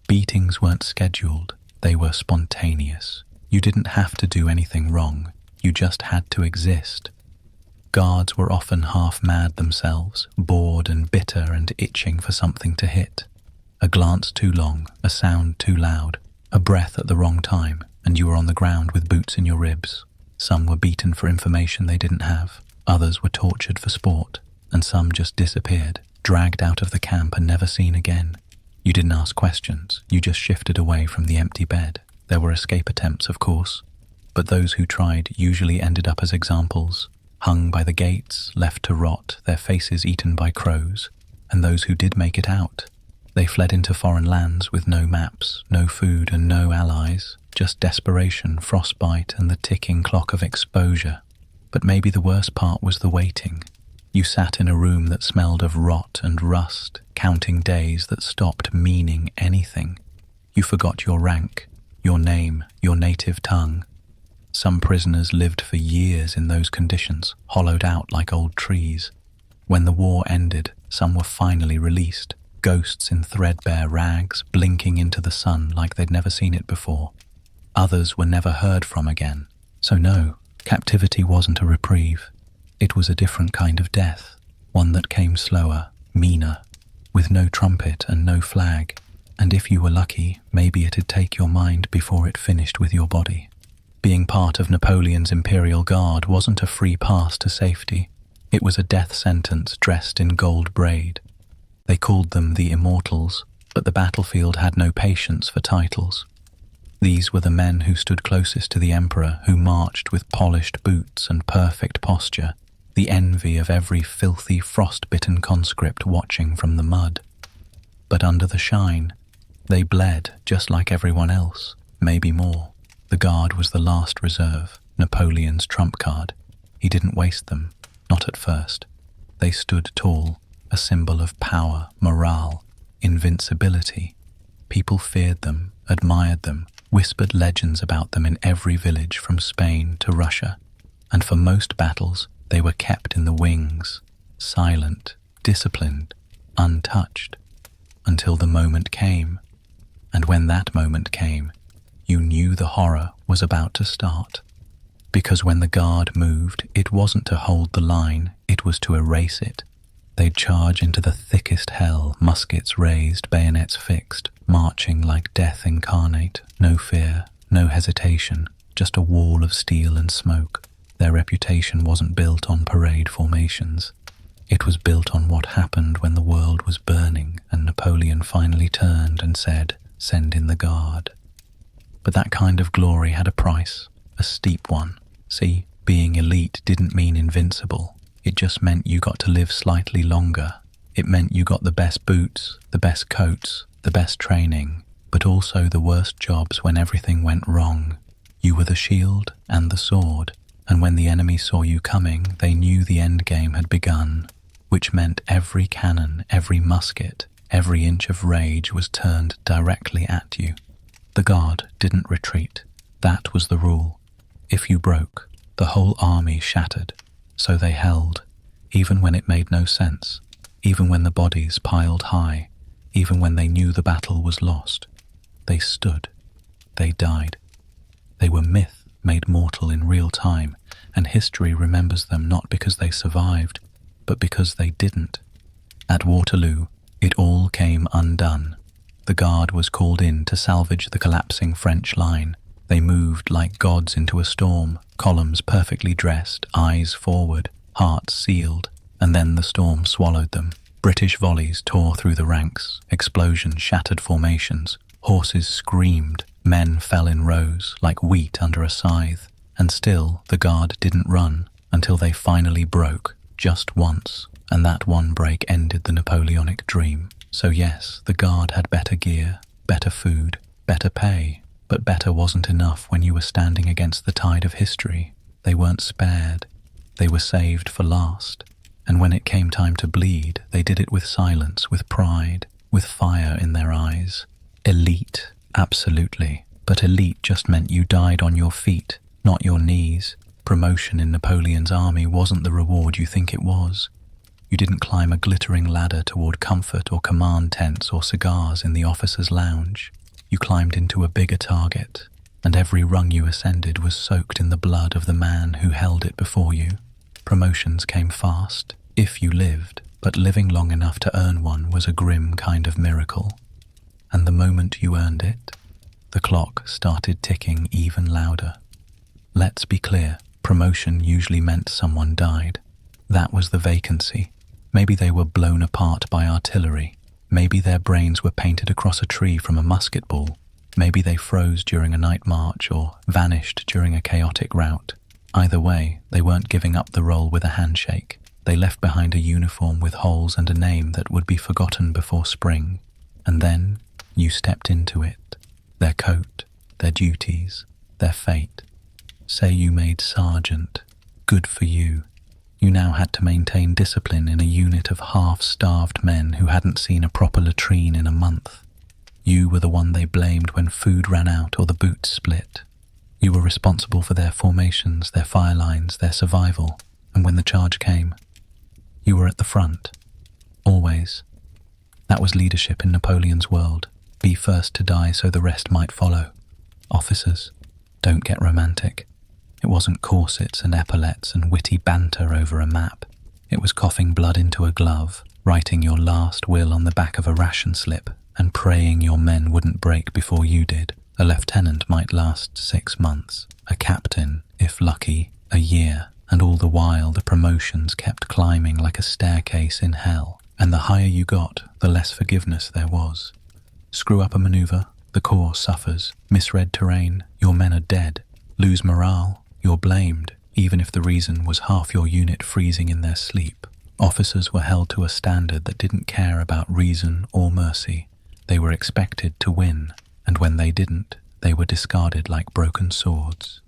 Beatings weren't scheduled, they were spontaneous. You didn't have to do anything wrong, you just had to exist. Guards were often half-mad themselves, bored and bitter and itching for something to hit. A glance too long, a sound too loud, a breath at the wrong time, and you were on the ground with boots in your ribs. Some were beaten for information they didn't have, others were tortured for sport, and some just disappeared, dragged out of the camp and never seen again. You didn't ask questions, you just shifted away from the empty bed. There were escape attempts, of course, but those who tried usually ended up as examples, hung by the gates, left to rot, their faces eaten by crows. And those who did make it out, they fled into foreign lands with no maps, no food and no allies, just desperation, frostbite and the ticking clock of exposure. But maybe the worst part was the waiting. You sat in a room that smelled of rot and rust, counting days that stopped meaning anything. You forgot your rank, your name, your native tongue. Some prisoners lived for years in those conditions, hollowed out like old trees. When the war ended, some were finally released, ghosts in threadbare rags, blinking into the sun like they'd never seen it before. Others were never heard from again. So no, captivity wasn't a reprieve. It was a different kind of death, one that came slower, meaner, with no trumpet and no flag. And if you were lucky, maybe it'd take your mind before it finished with your body. Being part of Napoleon's Imperial Guard wasn't a free pass to safety. It was a death sentence dressed in gold braid. They called them the Immortals, but the battlefield had no patience for titles. These were the men who stood closest to the Emperor, who marched with polished boots and perfect posture, the envy of every filthy, frost-bitten conscript watching from the mud. But under the shine, they bled just like everyone else, maybe more. The Guard was the last reserve, Napoleon's trump card. He didn't waste them, not at first. They stood tall, a symbol of power, morale, invincibility. People feared them, admired them, whispered legends about them in every village from Spain to Russia. And for most battles, they were kept in the wings, silent, disciplined, untouched, until the moment came. And when that moment came, you knew the horror was about to start. Because when the Guard moved, it wasn't to hold the line, it was to erase it. They'd charge into the thickest hell, muskets raised, bayonets fixed, marching like death incarnate, no fear, no hesitation, just a wall of steel and smoke. Their reputation wasn't built on parade formations. It was built on what happened when the world was burning and Napoleon finally turned and said, "Send in the Guard." But that kind of glory had a price, a steep one. See, being elite didn't mean invincible. It just meant you got to live slightly longer. It meant you got the best boots, the best coats, the best training, but also the worst jobs when everything went wrong. You were the shield and the sword, and when the enemy saw you coming, they knew the end game had begun, which meant every cannon, every musket, every inch of rage was turned directly at you. The Guard didn't retreat. That was the rule. If you broke, the whole army shattered. So they held, even when it made no sense, even when the bodies piled high, even when they knew the battle was lost. They stood. They died. They were myth made mortal in real time, and history remembers them not because they survived, but because they didn't. At Waterloo, it all came undone. The Guard was called in to salvage the collapsing French line. They moved like gods into a storm, columns perfectly dressed, eyes forward, hearts sealed, and then the storm swallowed them. British volleys tore through the ranks, explosions shattered formations, horses screamed, men fell in rows like wheat under a scythe, and still the Guard didn't run until they finally broke, just once, and that one break ended the Napoleonic dream. So yes, the Guard had better gear, better food, better pay, but better wasn't enough when you were standing against the tide of history. They weren't spared. They were saved for last. And when it came time to bleed, they did it with silence, with pride, with fire in their eyes. Elite, absolutely. But elite just meant you died on your feet, not your knees. Promotion in Napoleon's army wasn't the reward you think it was. You didn't climb a glittering ladder toward comfort or command tents or cigars in the officer's lounge. You climbed into a bigger target, and every rung you ascended was soaked in the blood of the man who held it before you. Promotions came fast, if you lived, but living long enough to earn one was a grim kind of miracle. And the moment you earned it, the clock started ticking even louder. Let's be clear, promotion usually meant someone died. That was the vacancy. Maybe they were blown apart by artillery. Maybe their brains were painted across a tree from a musket ball. Maybe they froze during a night march or vanished during a chaotic rout. Either way, they weren't giving up the role with a handshake. They left behind a uniform with holes and a name that would be forgotten before spring. And then you stepped into it. Their coat, their duties, their fate. Say you made sergeant. Good for you. You now had to maintain discipline in a unit of half-starved men who hadn't seen a proper latrine in a month. You were the one they blamed when food ran out or the boots split. You were responsible for their formations, their fire lines, their survival, and when the charge came, you were at the front. Always. That was leadership in Napoleon's world. Be first to die so the rest might follow. Officers, don't get romantic. It wasn't corsets and epaulets and witty banter over a map. It was coughing blood into a glove, writing your last will on the back of a ration slip, and praying your men wouldn't break before you did. A lieutenant might last 6 months, a captain, if lucky, a year, and all the while the promotions kept climbing like a staircase in hell, and the higher you got, the less forgiveness there was. Screw up a maneuver, the corps suffers. Misread terrain, your men are dead. Lose morale, you're blamed, even if the reason was half your unit freezing in their sleep. Officers were held to a standard that didn't care about reason or mercy. They were expected to win, and when they didn't, they were discarded like broken swords.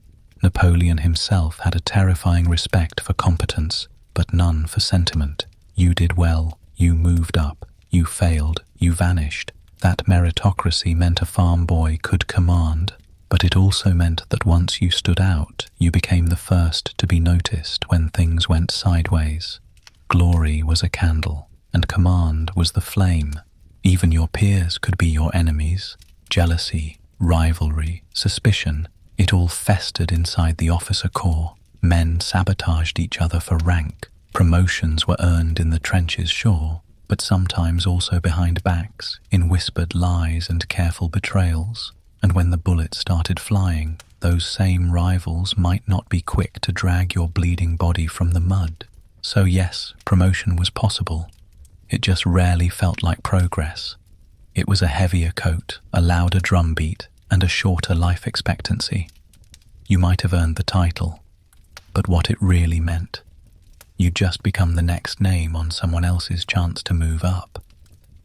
Napoleon himself had a terrifying respect for competence, but none for sentiment. You did well, you moved up, you failed, you vanished. That meritocracy meant a farm boy could command, but it also meant that once you stood out, you became the first to be noticed when things went sideways. Glory was a candle, and command was the flame. Even your peers could be your enemies. Jealousy, rivalry, suspicion, it all festered inside the officer corps. Men sabotaged each other for rank. Promotions were earned in the trenches, sure, but sometimes also behind backs, in whispered lies and careful betrayals. And when the bullets started flying, those same rivals might not be quick to drag your bleeding body from the mud. So yes, promotion was possible. It just rarely felt like progress. It was a heavier coat, a louder drumbeat, and a shorter life expectancy. You might have earned the title, but what it really meant, you'd just become the next name on someone else's chance to move up.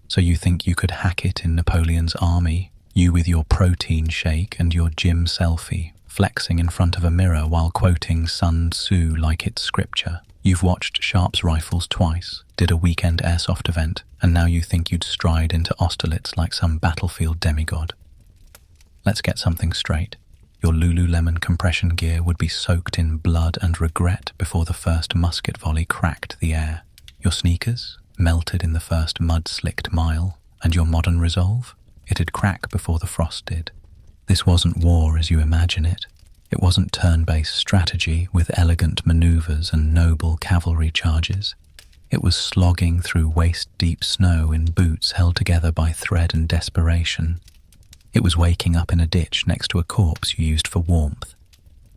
So you think you could hack it in Napoleon's army, you with your protein shake and your gym selfie, flexing in front of a mirror while quoting Sun Tzu like it's scripture. You've watched Sharp's rifles twice, did a weekend airsoft event, and now you think you'd stride into Austerlitz like some battlefield demigod. Let's get something straight. Your Lululemon compression gear would be soaked in blood and regret before the first musket volley cracked the air. Your sneakers, melted in the first mud-slicked mile, and your modern resolve, it'd crack before the frost did. This wasn't war as you imagine it. It wasn't turn-based strategy with elegant maneuvers and noble cavalry charges. It was slogging through waist-deep snow in boots held together by thread and desperation. It was waking up in a ditch next to a corpse you used for warmth.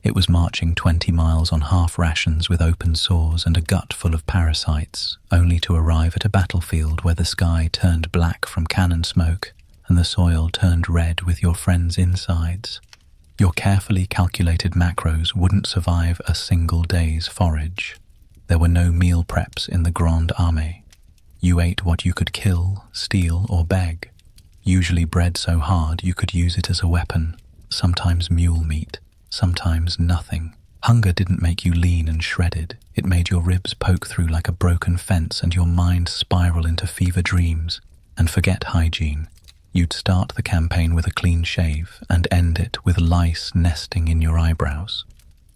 It was marching 20 miles on half rations with open sores and a gut full of parasites, only to arrive at a battlefield where the sky turned black from cannon smoke and the soil turned red with your friends' insides. Your carefully calculated macros wouldn't survive a single day's forage. There were no meal preps in the Grande Armée. You ate what you could kill, steal, or beg. Usually bread so hard you could use it as a weapon, sometimes mule meat, sometimes nothing. Hunger didn't make you lean and shredded. It made your ribs poke through like a broken fence and your mind spiral into fever dreams. And forget hygiene. You'd start the campaign with a clean shave and end it with lice nesting in your eyebrows.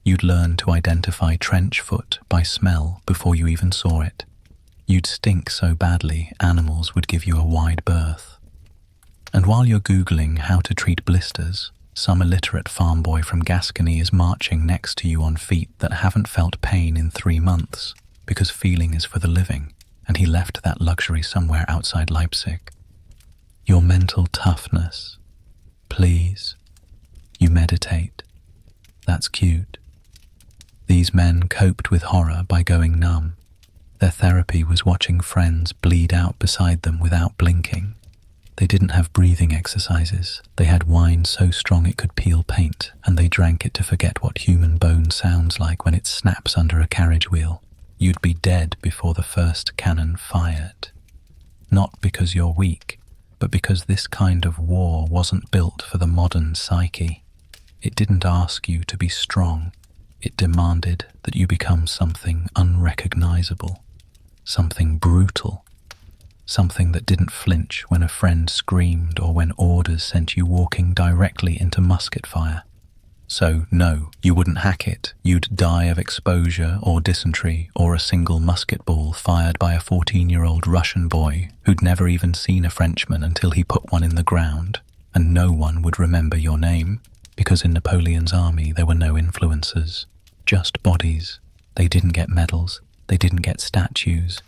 You'd learn to identify trench foot by smell before you even saw it. You'd stink so badly animals would give you a wide berth. And while you're Googling how to treat blisters, Some illiterate farm boy from Gascony is marching next to you on feet that haven't felt pain in 3 months, because feeling is for the living, and he left that luxury somewhere outside Leipzig. Your mental toughness. Please. You meditate. That's cute. These men coped with horror by going numb. Their therapy was watching friends bleed out beside them without blinking. They didn't have breathing exercises. They had wine so strong it could peel paint, and they drank it to forget what human bone sounds like when it snaps under a carriage wheel. You'd be dead before the first cannon fired. Not because you're weak, but because this kind of war wasn't built for the modern psyche. It didn't ask you to be strong. It demanded that you become something unrecognizable, something brutal, something that didn't flinch when a friend screamed or when orders sent you walking directly into musket fire. So, no, you wouldn't hack it. You'd die of exposure or dysentery or a single musket ball fired by a 14-year-old Russian boy who'd never even seen a Frenchman until he put one in the ground, and no one would remember your name, because in Napoleon's army there were no influencers, just bodies. They didn't get medals, they didn't get statues.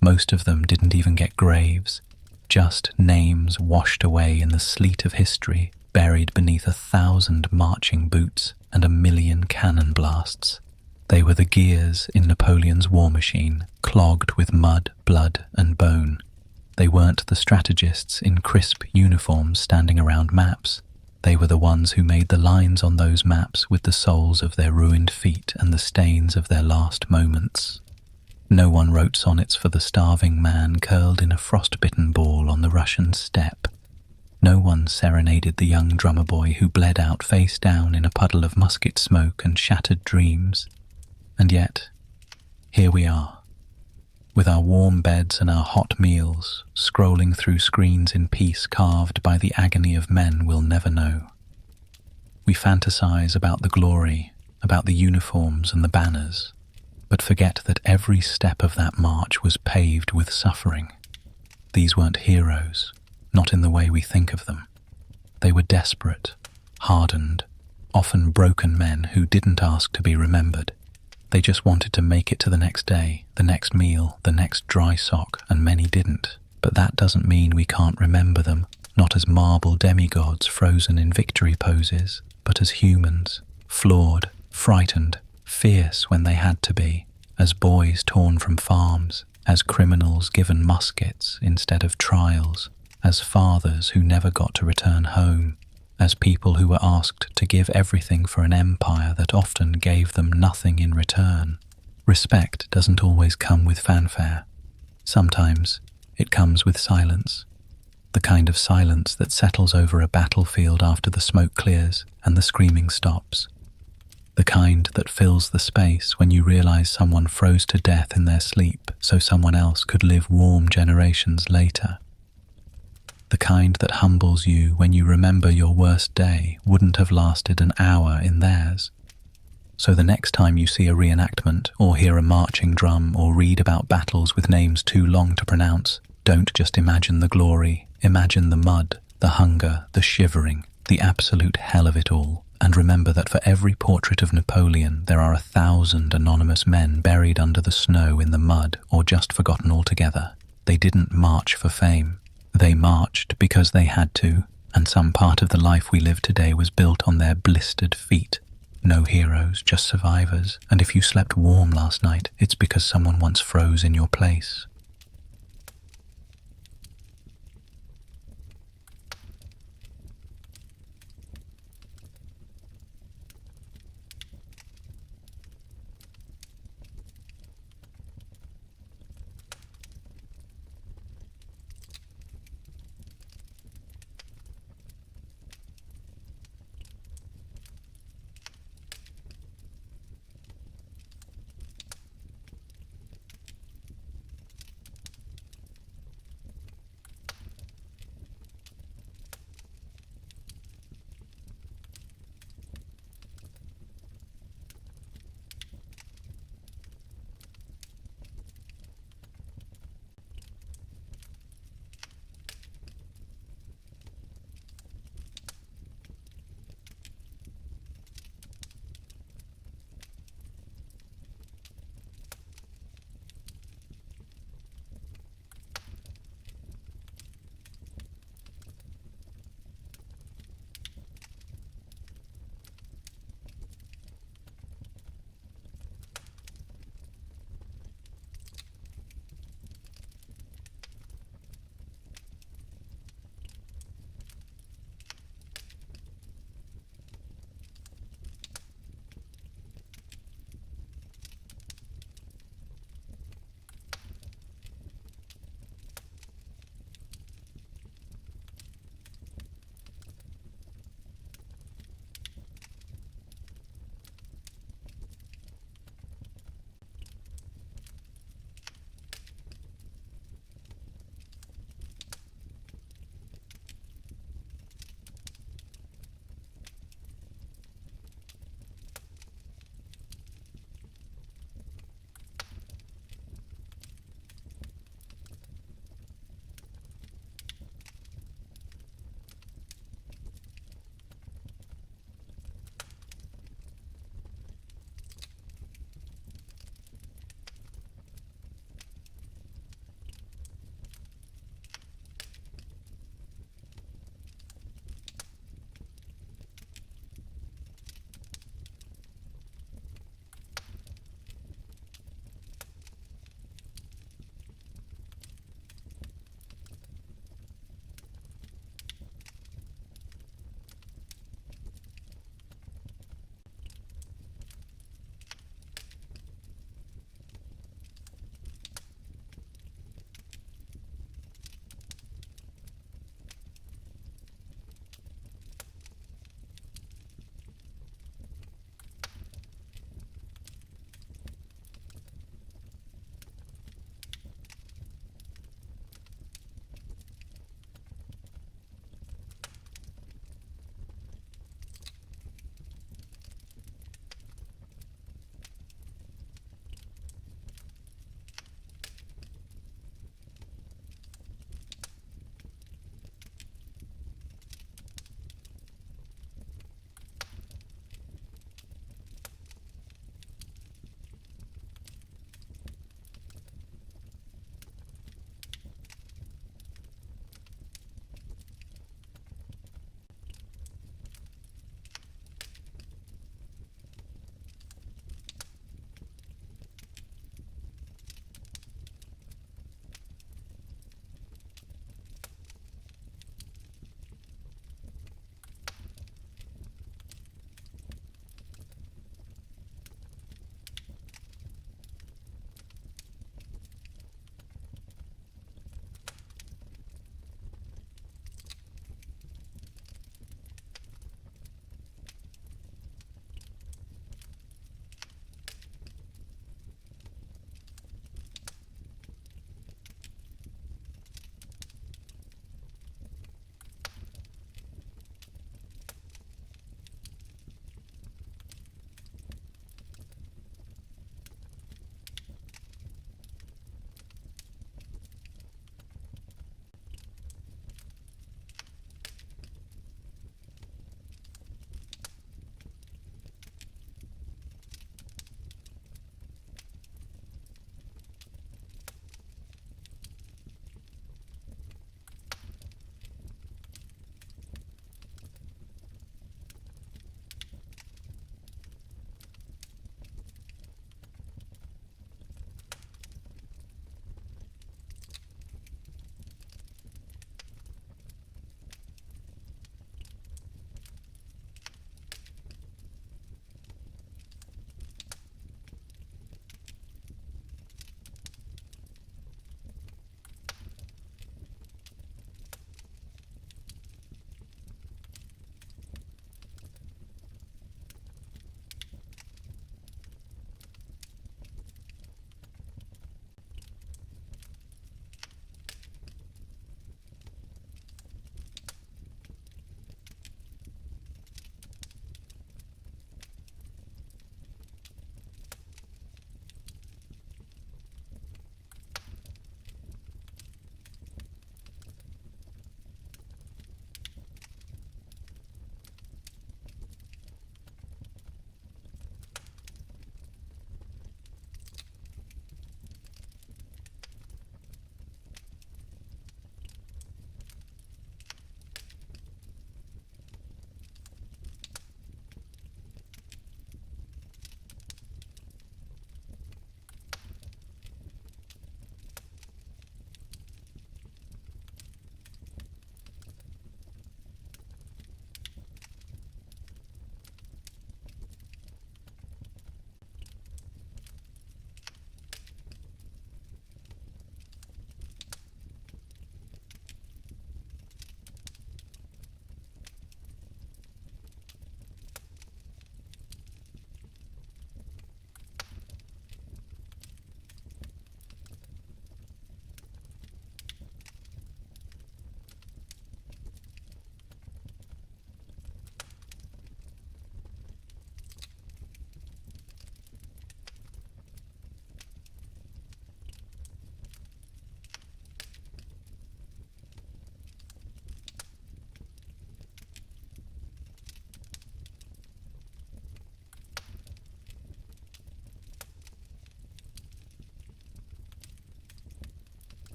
Most of them didn't even get graves, just names washed away in the sleet of history, buried beneath 1,000 marching boots and 1,000,000 cannon blasts. They were the gears in Napoleon's war machine, clogged with mud, blood, and bone. They weren't the strategists in crisp uniforms standing around maps. They were the ones who made the lines on those maps with the soles of their ruined feet and the stains of their last moments. No one wrote sonnets for the starving man curled in a frost-bitten ball on the Russian steppe. No one serenaded the young drummer boy who bled out face down in a puddle of musket smoke and shattered dreams. And yet, here we are, with our warm beds and our hot meals, scrolling through screens in peace carved by the agony of men we'll never know. We fantasize about the glory, about the uniforms and the banners, but forget that every step of that march was paved with suffering. These weren't heroes, not in the way we think of them. They were desperate, hardened, often broken men who didn't ask to be remembered. They just wanted to make it to the next day, the next meal, the next dry sock, and many didn't. But that doesn't mean we can't remember them, not as marble demigods frozen in victory poses, but as humans, flawed, frightened, fierce when they had to be, as boys torn from farms, as criminals given muskets instead of trials, as fathers who never got to return home, as people who were asked to give everything for an empire that often gave them nothing in return. Respect doesn't always come with fanfare. Sometimes it comes with silence, the kind of silence that settles over a battlefield after the smoke clears and the screaming stops. The kind that fills the space when you realize someone froze to death in their sleep so someone else could live warm generations later. The kind that humbles you when you remember your worst day wouldn't have lasted an hour in theirs. So the next time you see a reenactment or hear a marching drum or read about battles with names too long to pronounce, don't just imagine the glory, imagine the mud, the hunger, the shivering, the absolute hell of it all. And remember that for every portrait of Napoleon, there are 1,000 anonymous men buried under the snow in the mud or just forgotten altogether. They didn't march for fame. They marched because they had to, and some part of the life we live today was built on their blistered feet. No heroes, just survivors, and if you slept warm last night, it's because someone once froze in your place.